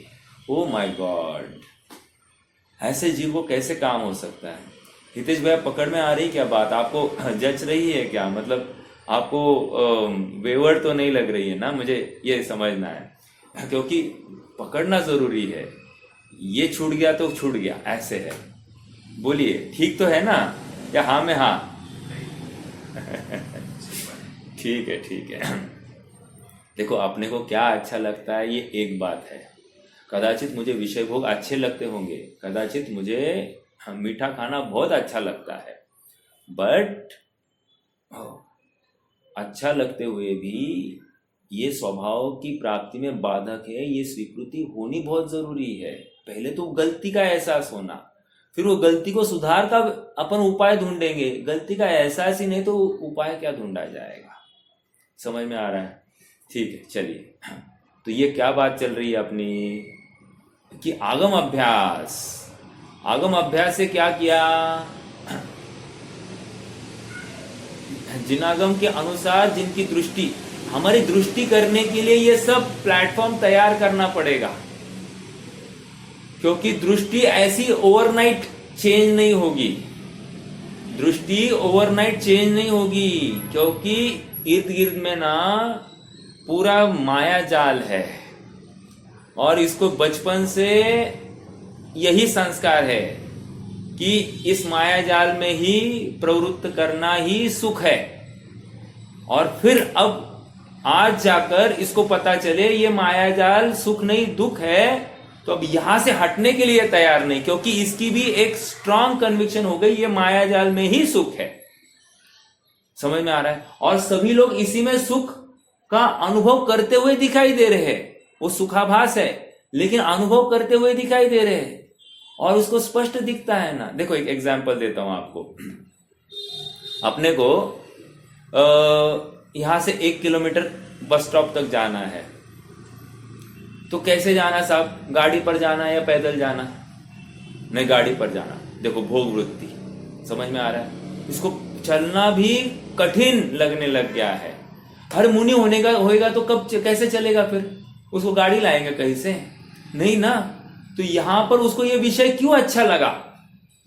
ओ माय गॉड, ऐसे जीव को कैसे काम हो सकता है? हितेश भैया पकड़ में आ रही क्या बात? आपको जच रही है क्या? मतलब आपको वेवर्ड तो नहीं लग रही है ना? मुझे ये समझना है, क्योंकि पकड़ना जरूरी है। ये छूट गया तो छूट गया, ऐसे है। बोलिए, ठीक तो है ना? या हाँ में हाँ? ठीक है, ठीक है। देखो, अपने को क्या अच्छा लगता है ये एक बात है। कदाचित मुझे विषय भोग अच्छे लगते होंगे, कदाचित मुझे मीठा खाना बहुत अच्छा लगता है, बट अच्छा लगते हुए भी ये स्वभाव की प्राप्ति में बाधक है, ये स्वीकृति होनी बहुत जरूरी है। पहले तो गलती का एहसास होना, फिर वो गलती को सुधार का अपन उपाय ढूंढेंगे। गलती का एहसास ही नहीं तो उपाय क्या ढूंढा जाएगा? समझ में आ रहा है? ठीक है, चलिए। तो ये क्या बात चल रही है अपनी कि आगम अभ्यास, आगम अभ्यास से क्या किया? जिनागम के अनुसार जिनकी दृष्टि, हमारी दृष्टि करने के लिए ये सब प्लेटफॉर्म तैयार करना पड़ेगा, क्योंकि दृष्टि ऐसी ओवरनाइट चेंज नहीं होगी। दृष्टि ओवरनाइट चेंज नहीं होगी, क्योंकि इर्द गिर्द में ना पूरा माया जाल है, और इसको बचपन से यही संस्कार है कि इस माया जाल में ही प्रवृत्त करना ही सुख है। और फिर अब आज जाकर इसको पता चले ये माया जाल सुख नहीं दुख है, तो अब यहां से हटने के लिए तैयार नहीं, क्योंकि इसकी भी एक स्ट्रांग कन्विक्शन हो गई ये माया जाल में ही सुख है। समझ में आ रहा है? और सभी लोग इसी में सुख का अनुभव करते हुए दिखाई दे रहे हैं। वो सुखाभास है, लेकिन अनुभव करते हुए दिखाई दे रहे हैं, और उसको स्पष्ट दिखता है ना। देखो, एक एग्जांपल देता हूं आपको। अपने को यहां से 1 किलोमीटर बस स्टॉप तक जाना है, तो कैसे जाना साहब? गाड़ी पर जाना है या पैदल जाना? नहीं, गाड़ी पर जाना। देखो, भोग वृत्ति, समझ में आ रहा है? इसको चलना भी कठिन लगने लग गया है। हर मुनि होएगा तो कब कैसे चलेगा? फिर उसको गाड़ी लाएंगे कहीं से? नहीं ना। तो यहां पर उसको ये विषय क्यों अच्छा लगा?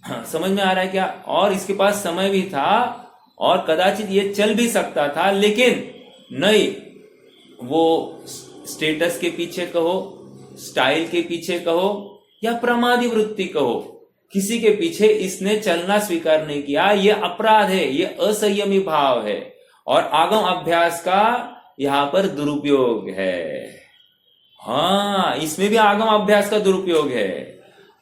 हाँ, समझ में आ रहा है क्या? और इसके पास समय भी था, और कदाचित ये चल भी सकता था, लेकिन नहीं, वो स्टेटस के पीछे कहो स्टाइल के पीछे कहो या प्रमादी वृत्ति कहो, किसी के पीछे इसने चलना स्वीकार नहीं किया, ये अपराध है, ये असंयमी भाव है और आगम अभ्यास का यहां पर दुरुपयोग है। हाँ, इसमें भी आगम अभ्यास का दुरुपयोग है।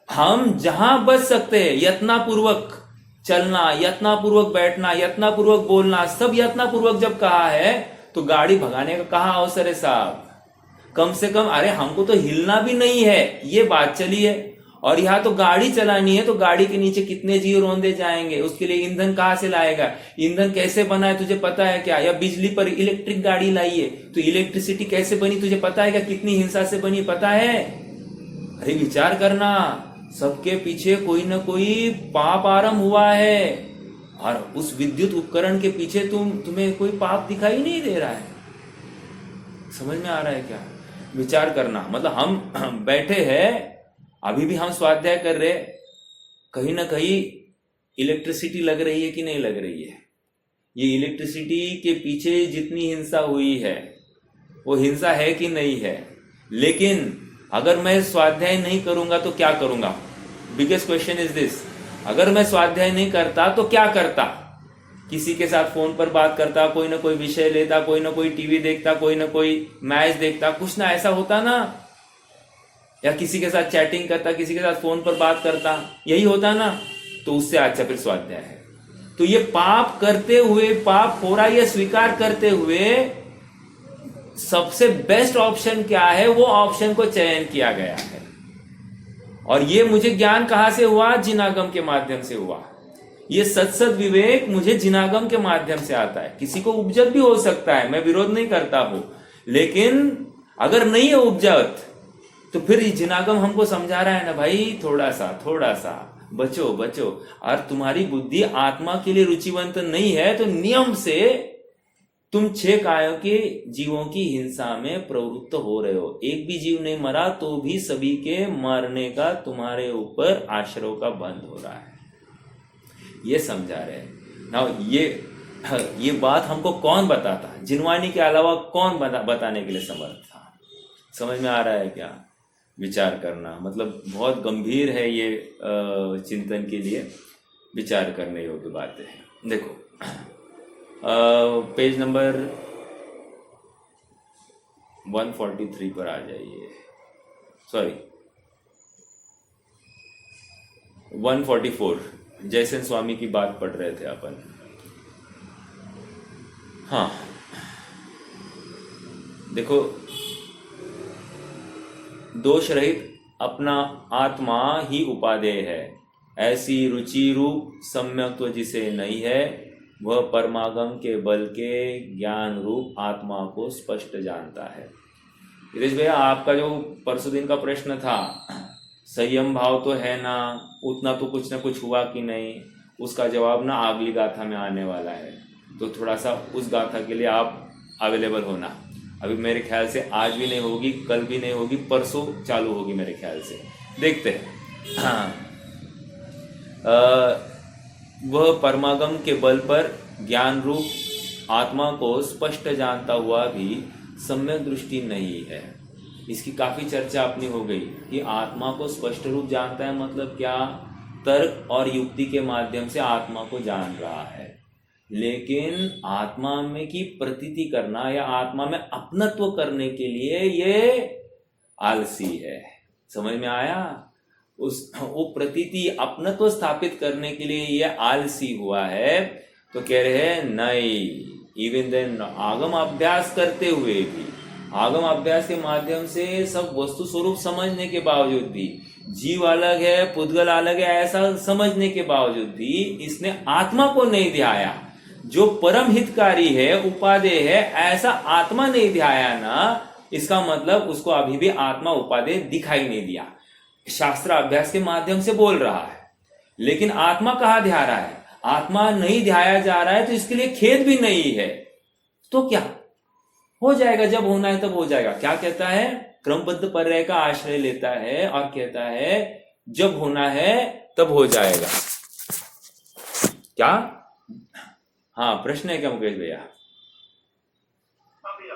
हम जहां बच सकते हैं, यत्नापूर्वक चलना, यत्नापूर्वक बैठना, यत्नापूर्वक बोलना, सब यत्नापूर्वक जब कहा है तो गाड़ी भगाने का कहाँ अवसर है साहब? कम से कम अरे हमको तो हिलना भी नहीं है, ये बात चली है। और यहाँ तो गाड़ी चलानी है, तो गाड़ी के नीचे कितने जीव रौंदे जाएंगे, उसके लिए ईंधन कहाँ से लाएगा? ईंधन कैसे बना है तुझे पता है क्या? या बिजली पर इलेक्ट्रिक गाड़ी लाई है तो इलेक्ट्रिसिटी कैसे बनी तुझे पता है क्या? कितनी हिंसा से बनी पता है? अरे विचार करना, सबके पीछे कोई ना कोई पाप आरंभ हुआ है और उस विद्युत उपकरण के पीछे तुम्हें कोई पाप दिखाई नहीं दे रहा है। समझ में आ रहा है क्या? विचार करना, मतलब हम बैठे हैं, अभी भी हम स्वाध्याय कर रहे, कहीं ना कहीं इलेक्ट्रिसिटी लग रही है कि नहीं लग रही है? ये इलेक्ट्रिसिटी के पीछे जितनी हिंसा हुई है वो हिंसा है कि नहीं है? लेकिन अगर मैं स्वाध्याय नहीं करूंगा तो क्या करूंगा? Biggest question is this. अगर मैं स्वाध्याय नहीं करता तो क्या करता? किसी के साथ फोन पर बात करता, कोई ना कोई विषय लेता, कोई ना कोई टीवी देखता, कोई ना कोई मैच देखता, कुछ ना ऐसा होता ना? या किसी के साथ चैटिंग करता, किसी के साथ फोन पर बात करता, यही होता ना? तो उससे अच्छा फिर स्वाध्याय है। तो ये पाप करते हुए, पाप हो रहा ये स्वीकार करते हुए सबसे बेस्ट ऑप्शन क्या है, वो ऑप्शन को चयन किया गया है। और ये मुझे ज्ञान कहां से हुआ? जिनागम के माध्यम से हुआ। ये सत्सद विवेक मुझे जिनागम के माध्यम से आता है। किसी को उपजत भी हो सकता है, मैं विरोध नहीं करता हूं, लेकिन अगर नहीं है उपजत तो फिर जिनागम हमको समझा रहा है ना भाई, थोड़ा सा बचो बचो। और तुम्हारी बुद्धि आत्मा के लिए रुचिवंत नहीं है तो नियम से तुम 6 कायों के जीवों की हिंसा में प्रवृत्त हो रहे हो। एक भी जीव नहीं मरा तो भी सभी के मरने का तुम्हारे ऊपर आश्रय का बंद हो रहा है, ये समझा रहे ना। ये बात हमको कौन बताता? जिनवानी के अलावा कौन बताने के लिए समर्थ था? समझ में आ रहा है क्या? विचार करना, मतलब बहुत गंभीर है ये, चिंतन के लिए विचार करने योग्य बातें हैं। देखो पेज नंबर 143 पर आ जाइए, सॉरी 144, जयसेन स्वामी की बात पढ़ रहे थे अपन। हाँ देखो, दोष रहित अपना आत्मा ही उपादेय है, ऐसी रुचि रूप सम्यक्त्व जिसे नहीं है, वह परमागम के बल के ज्ञान रूप आत्मा को स्पष्ट जानता है। गिरीश भैया, आपका जो परसों दिन का प्रश्न था, संयम भाव तो है ना, उतना तो कुछ ना कुछ हुआ कि नहीं, उसका जवाब ना अगली गाथा में आने वाला है। तो थोड़ा सा उस गाथा के लिए आप अवेलेबल होना। अभी मेरे ख्याल से आज भी नहीं होगी, कल भी नहीं होगी, परसों चालू होगी मेरे ख्याल से, देखते हैं। हाँ, वह परमागम के बल पर ज्ञान रूप आत्मा को स्पष्ट जानता हुआ भी सम्यक दृष्टि नहीं है। इसकी काफी चर्चा अपनी हो गई कि आत्मा को स्पष्ट रूप जानता है मतलब क्या? तर्क और युक्ति के माध्यम से आत्मा को जान रहा है, लेकिन आत्मा में की प्रतीति करना या आत्मा में अपनत्व करने के लिए ये आलसी है। समझ में आया? वो प्रतीति अपनत्व स्थापित करने के लिए ये आलसी हुआ है। तो कह रहे हैं नहीं, इवन देन आगम अभ्यास करते हुए भी, आगम अभ्यास के माध्यम से सब वस्तु स्वरूप समझने के बावजूद भी, जीव अलग है, पुद्गल अलग है, ऐसा समझने के बावजूद भी इसने आत्मा को नहीं ध्याया। जो परम हितकारी है, उपादेय है, ऐसा आत्मा नहीं ध्याया ना, इसका मतलब उसको अभी भी आत्मा उपादेय दिखाई नहीं दिया। शास्त्र अभ्यास के माध्यम से बोल रहा है, लेकिन आत्मा कहाँ ध्या रहा है? आत्मा नहीं ध्याया जा रहा है, तो इसके लिए खेद भी नहीं है। तो क्या हो जाएगा? जब होना है तब हो जाएगा। क्या कहता है? क्रमबद्ध पर्याय का आश्रय लेता है और कहता है जब होना है तब हो जाएगा। क्या? हाँ, प्रश्न है क्या मुकेश भैया? हाँ भैया,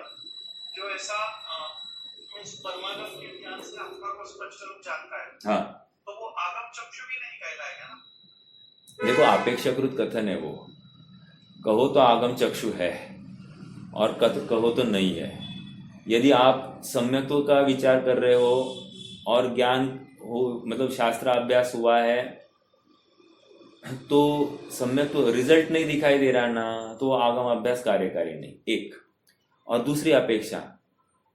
जो ऐसा इस परमागम के ज्ञान से आत्मा को स्पष्ट रूप जानता है, हाँ, तो वो आगम चक्षु भी नहीं कहलाएगा ना। देखो अपेक्षाकृत कथन है वो, कहो तो आगम चक्षु है और कहो तो नहीं है। यदि आप सम्यक्त्व का विचार कर रहे हो और ज्ञान हो, मतलब शास्त्राभ्यास हुआ है, तो सम्यक्त्व रिजल्ट नहीं दिखाई दे रहा ना, तो आगम अभ्यास कार्यकारी नहीं, एक। और दूसरी अपेक्षा,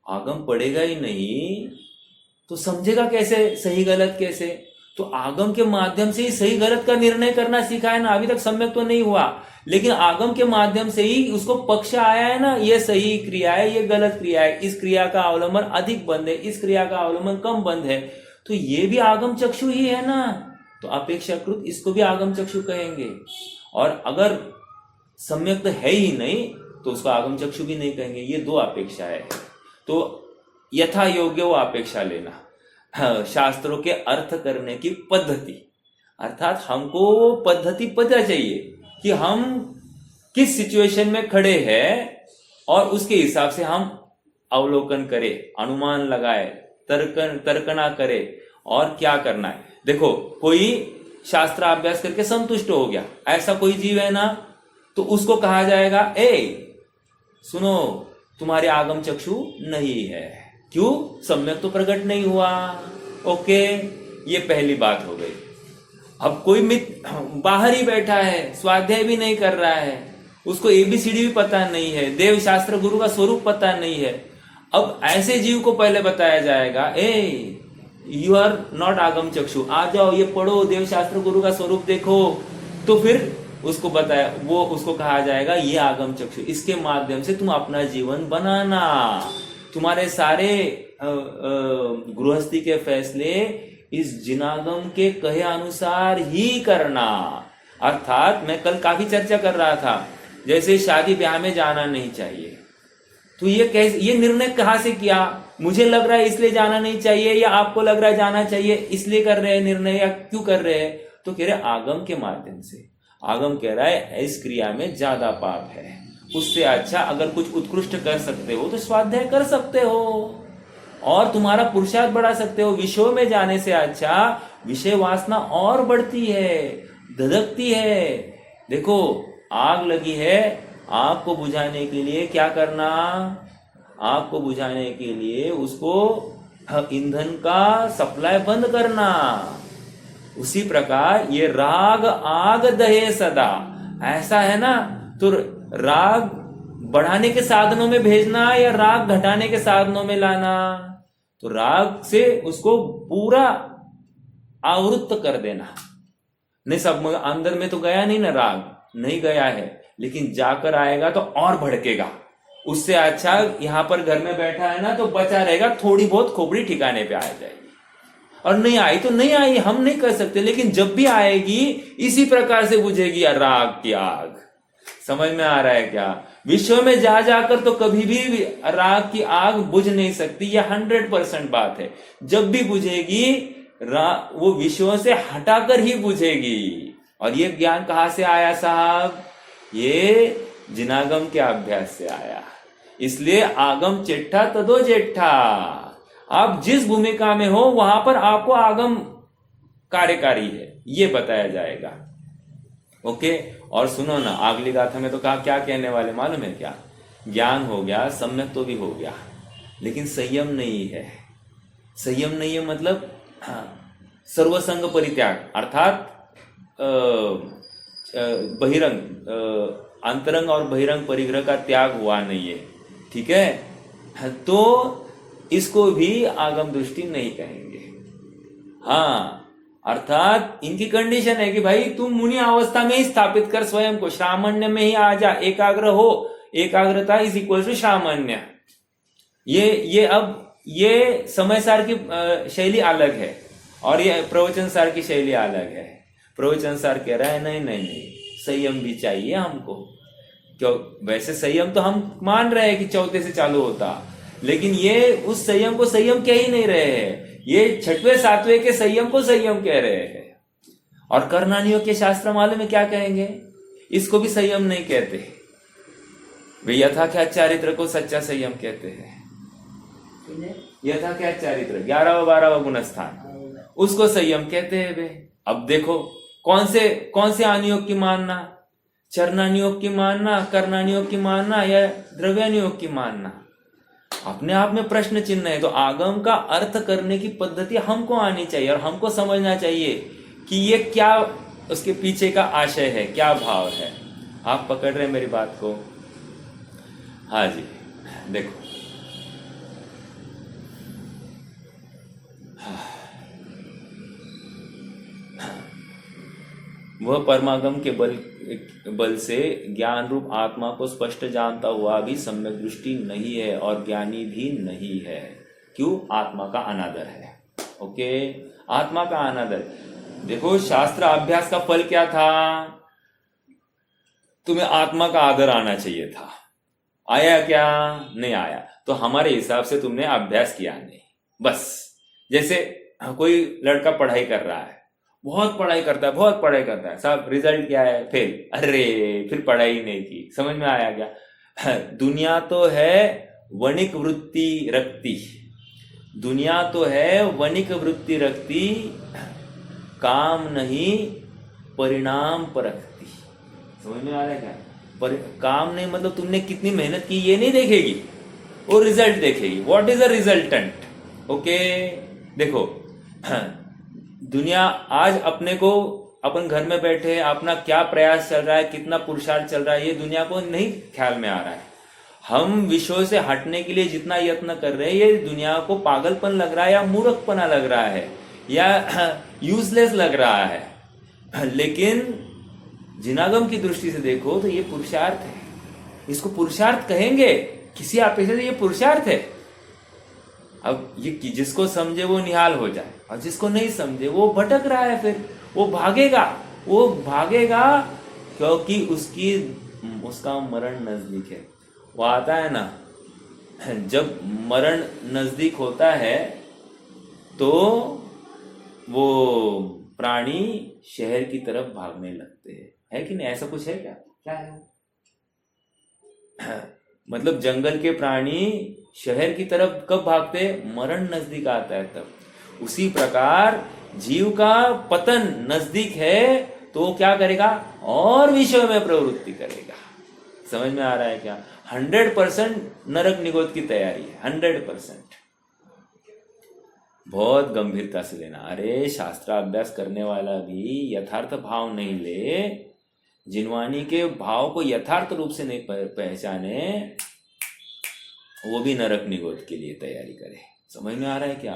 आगम पढ़ेगा ही नहीं तो समझेगा कैसे सही गलत कैसे? तो आगम के माध्यम से ही सही गलत का निर्णय करना सीखा है ना। अभी तक सम्यक तो नहीं हुआ, लेकिन आगम के माध्यम से ही उसको पक्ष आया है ना, ये सही क्रिया है, ये गलत क्रिया है, इस क्रिया का अवलंबन अधिक बंद है, इस क्रिया का अवलंबन कम बंद है, तो ये भी आगम चक्षु ही है ना। तो अपेक्षाकृत इसको भी आगम चक्षु कहेंगे। और अगर सम्यक है ही नहीं तो उसको आगम चक्षु भी नहीं कहेंगे। ये दो अपेक्षा है। तो यथा योग्य वो अपेक्षा लेना, शास्त्रों के अर्थ करने की पद्धति, अर्थात हमको वो पद्धति पता चाहिए कि हम किस सिचुएशन में खड़े हैं और उसके हिसाब से हम अवलोकन करें, अनुमान लगाए, तर्कना करें और क्या करना है। देखो कोई शास्त्राभ्यास करके संतुष्ट हो गया, ऐसा कोई जीव है ना, तो उसको कहा जाएगा ए सुनो तुम्हारे आगम चक्षु नहीं है, क्यों? सम्यक तो प्रकट नहीं हुआ। ओके, ये पहली बात हो गई। अब कोई मित्र बाहर ही बैठा है, स्वाध्याय भी नहीं कर रहा है, उसको एबीसीडी भी पता नहीं है, देव शास्त्र गुरु का स्वरूप पता नहीं है। अब ऐसे जीव को पहले बताया जाएगा ए यू आर नॉट आगम चक्षु, आ जाओ ये पढ़ो, देव शास्त्र गुरु का स्वरूप देखो। तो फिर उसको बताया, वो उसको कहा जाएगा ये आगम चक्षु, इसके माध्यम से तुम अपना जीवन बनाना, तुम्हारे सारे गृहस्थी के फैसले इस जिनागम के कहे अनुसार ही करना। अर्थात मैं कल काफी चर्चा कर रहा था, जैसे शादी ब्याह में जाना नहीं चाहिए, तो ये कैसे, ये निर्णय कहाँ से किया? मुझे लग रहा है इसलिए जाना नहीं चाहिए, या आपको लग रहा है जाना चाहिए इसलिए कर रहे हैं निर्णय, या क्यों कर रहे हैं? तो कह रहे आगम के माध्यम से। आगम कह रहा है इस क्रिया में ज्यादा पाप है, उससे अच्छा अगर कुछ उत्कृष्ट कर सकते हो तो स्वाध्याय कर सकते हो और तुम्हारा पुरुषार्थ बढ़ा सकते हो। विषयों में जाने से अच्छा विषय वासना और बढ़ती है, धधकती है। देखो आग लगी है, आग को बुझाने के लिए क्या करना? आग को बुझाने के लिए उसको ईंधन का सप्लाई बंद करना। उसी प्रकार ये राग आग दहे सदा, ऐसा है ना। तो राग बढ़ाने के साधनों में भेजना या राग घटाने के साधनों में लाना? तो राग से उसको पूरा आवृत्त कर देना। नहीं सब अंदर में तो गया नहीं ना, राग नहीं गया है, लेकिन जाकर आएगा तो और भड़केगा। उससे अच्छा यहां पर घर में बैठा है ना तो बचा रहेगा, थोड़ी बहुत खोपड़ी ठिकाने पे आ जाएगी। और नहीं आई तो नहीं आई, हम नहीं कर सकते, लेकिन जब भी आएगी इसी प्रकार से बुझेगी राग की आग। समझ में आ रहा है क्या? विश्व में जा जाकर तो कभी भी राग की आग बुझ नहीं सकती, यह 100% बात है। जब भी बुझेगी वो विषयों से हटाकर ही बुझेगी। और ये ज्ञान कहां से आया साहब? ये जिनागम के अभ्यास से आया। इसलिए आगम चिट्ठा तदो जेठा। आप जिस भूमिका में हो वहां पर आपको आगम कार्यकारी है, ये बताया जाएगा। ओके, और सुनो ना, अगली गाथा में तो कहा क्या कहने वाले मालूम है क्या? ज्ञान हो गया, सम्यक तो भी हो गया, लेकिन संयम नहीं है। संयम नहीं है मतलब सर्वसंग परित्याग, अर्थात बहिरंग, अंतरंग और बहिरंग परिग्रह का त्याग हुआ नहीं है। ठीक है, तो इसको भी आगम दृष्टि नहीं कहेंगे। हाँ, अर्थात इनकी कंडीशन है कि भाई तुम मुनि अवस्था में ही स्थापित कर स्वयं को, श्रामण्य में ही आ जा, एकाग्र हो। एकाग्रता इज इक्वल टू श्रामण्य। ये अब ये समय सार की शैली अलग है और ये प्रवचन सार की शैली अलग है। प्रवचन सार कह रहा है नहीं नहीं नहीं, संयम भी चाहिए हमको। क्यों? वैसे संयम तो हम मान रहे हैं कि चौथे से चालू होता, लेकिन ये उस संयम को संयम कह ही नहीं रहे हैं, ये छठवें सातवें के संयम को संयम कह रहे हैं। और कर्णानियों के शास्त्र मालूम में क्या कहेंगे? इसको भी संयम नहीं कहते वे, यथाख्यात चारित्र को सच्चा संयम कहते हैं। इन्हें यथा क्या चारित्र 11वां 12वां गुणस्थान, उसको संयम कहते हैं बे। अब देखो कौन से अनुयोग की मानना, चरणानुयोग की मानना, कर्णानुयोग की मानना या द्रव्यानुयोग की मानना, अपने आप में प्रश्न चिन्ह है। तो आगम का अर्थ करने की पद्धति हमको आनी चाहिए और हमको समझना चाहिए कि ये क्या उसके पीछे का आशय है, क्या भाव है। आप पकड़ रहे हैं मेरी बात को? हाँ जी, देखो वह परमागम के बल से ज्ञान रूप आत्मा को स्पष्ट जानता हुआ भी सम्यक दृष्टि नहीं है और ज्ञानी भी नहीं है। क्यों? आत्मा का अनादर है। ओके, आत्मा का अनादर। देखो शास्त्र अभ्यास का फल क्या था? तुम्हें आत्मा का आदर आना चाहिए था। आया क्या? नहीं आया। तो हमारे हिसाब से तुमने अभ्यास किया नहीं। बस जैसे कोई लड़का पढ़ाई कर रहा है, बहुत पढ़ाई करता है, सब रिजल्ट क्या है? फेल। अरे फिर पढ़ाई नहीं की। समझ में आया क्या? दुनिया तो है वणिक वृत्ति रखती, दुनिया तो है वणिक वृत्ति रखती, काम नहीं परिणाम पर रखती। समझ में आ रहा है क्या? काम नहीं मतलब तुमने कितनी मेहनत की ये नहीं देखेगी, वो रिजल्ट देखेगी। What is a resultant? Okay, देखो दुनिया आज अपने को, अपन घर में बैठे अपना क्या प्रयास चल रहा है, कितना पुरुषार्थ चल रहा है, ये दुनिया को नहीं ख्याल में आ रहा है। हम विषयों से हटने के लिए जितना यत्न कर रहे हैं, ये दुनिया को पागलपन लग रहा है या मूर्खपना लग रहा है या यूजलेस लग रहा है। लेकिन जिनागम की दृष्टि से देखो तो ये पुरुषार्थ है। इसको पुरुषार्थ कहेंगे किसी अपेक्षा से, ये पुरुषार्थ है। अब ये जिसको समझे वो निहाल हो जाए और जिसको नहीं समझे वो भटक रहा है, फिर वो भागेगा क्योंकि उसका मरण नजदीक है। वो आता है ना, जब मरण नजदीक होता है तो वो प्राणी शहर की तरफ भागने लगते हैं, है कि नहीं? ऐसा कुछ है क्या है? मतलब जंगल के प्राणी शहर की तरफ कब भागते? मरण नजदीक आता है तब। उसी प्रकार जीव का पतन नजदीक है तो क्या करेगा? और विषयों में प्रवृत्ति करेगा। समझ में आ रहा है क्या? 100% नरक निगोद की तैयारी है, 100%। बहुत गंभीरता से लेना। अरे शास्त्राभ्यास करने वाला भी यथार्थ भाव नहीं ले, जिनवानी के भाव को यथार्थ रूप से नहीं पहचाने, वो भी नरक निगोद के लिए तैयारी करे। समझ में आ रहा है क्या?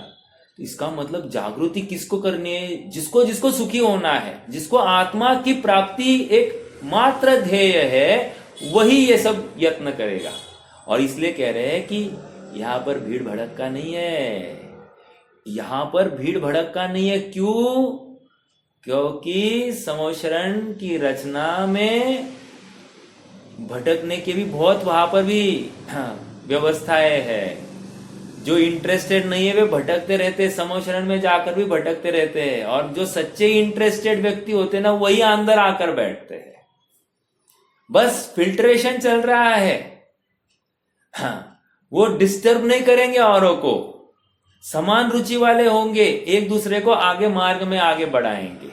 तो इसका मतलब जागृति किसको करनी है? जिसको सुखी होना है, जिसको आत्मा की प्राप्ति एक मात्र ध्येय है, वही ये सब यत्न करेगा। और इसलिए कह रहे हैं कि यहां पर भीड़ भड़का नहीं है, यहां पर भीड़ भड़का नहीं है। क्यों? क्योंकि समोशरण की रचना में भटकने के भी बहुत वहां पर भी व्यवस्थाएं है। जो इंटरेस्टेड नहीं है वे भटकते रहते हैं, समोशरण में जाकर भी भटकते रहते हैं। और जो सच्चे इंटरेस्टेड व्यक्ति होते हैं ना, वही अंदर आकर बैठते हैं। बस फिल्ट्रेशन चल रहा है। हाँ, वो डिस्टर्ब नहीं करेंगे औरों को, समान रुचि वाले होंगे, एक दूसरे को आगे मार्ग में आगे बढ़ाएंगे।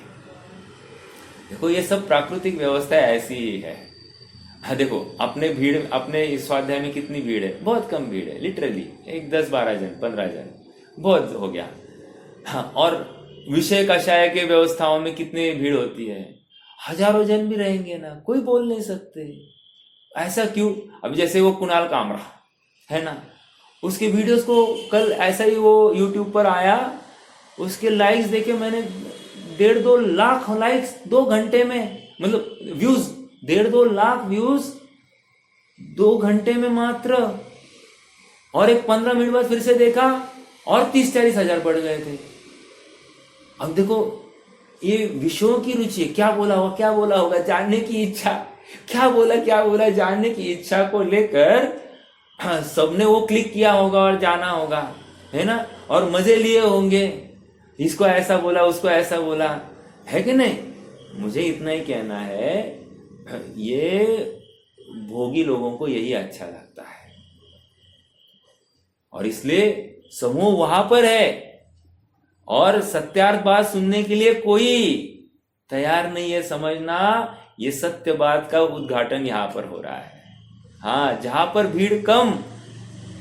देखो ये सब प्राकृतिक व्यवस्था ऐसी ही है। हाँ देखो, अपने स्वाध्याय में कितनी भीड़ है? बहुत कम भीड़ है, लिटरली एक 10-12 जन 15 जन बहुत हो गया। हाँ, और विषय कषाय के व्यवस्थाओं में कितनी भीड़ होती है? हजारों जन भी रहेंगे ना, कोई बोल नहीं सकते। ऐसा क्यों? अब जैसे वो कुणाल कामरा है ना, उसके वीडियोस को कल ऐसा ही वो यूट्यूब पर आया, उसके लाइक्स देखे मैंने 1.5-2 लाख लाइक्स 2 घंटे में, मतलब व्यूज 1.5-2 लाख व्यूज 2 घंटे में मात्र। और एक 15 मिनट बाद फिर से देखा और 30-40 हजार बढ़ गए थे। अब देखो ये विषयों की रुचि है। क्या बोला होगा जानने की इच्छा, क्या बोला जानने की इच्छा को लेकर सबने वो क्लिक किया होगा और जाना होगा, है ना? और मजे लिए होंगे, इसको ऐसा बोला उसको ऐसा बोला, है कि नहीं? मुझे इतना ही कहना है, ये भोगी लोगों को यही अच्छा लगता है। और इसलिए समूह वहां पर है और सत्यार्थ बात सुनने के लिए कोई तैयार नहीं है। समझना, ये सत्य बात का उद्घाटन यहां पर हो रहा है। हाँ, जहां पर भीड़ कम,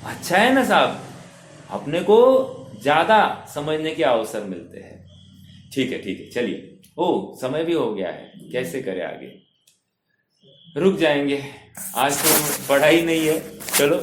अच्छा है ना साहब, अपने को ज्यादा समझने के अवसर मिलते हैं। ठीक है, चलिए। ओ, समय भी हो गया है, कैसे करें आगे? रुक जाएंगे, आज तो पढ़ाई नहीं है। चलो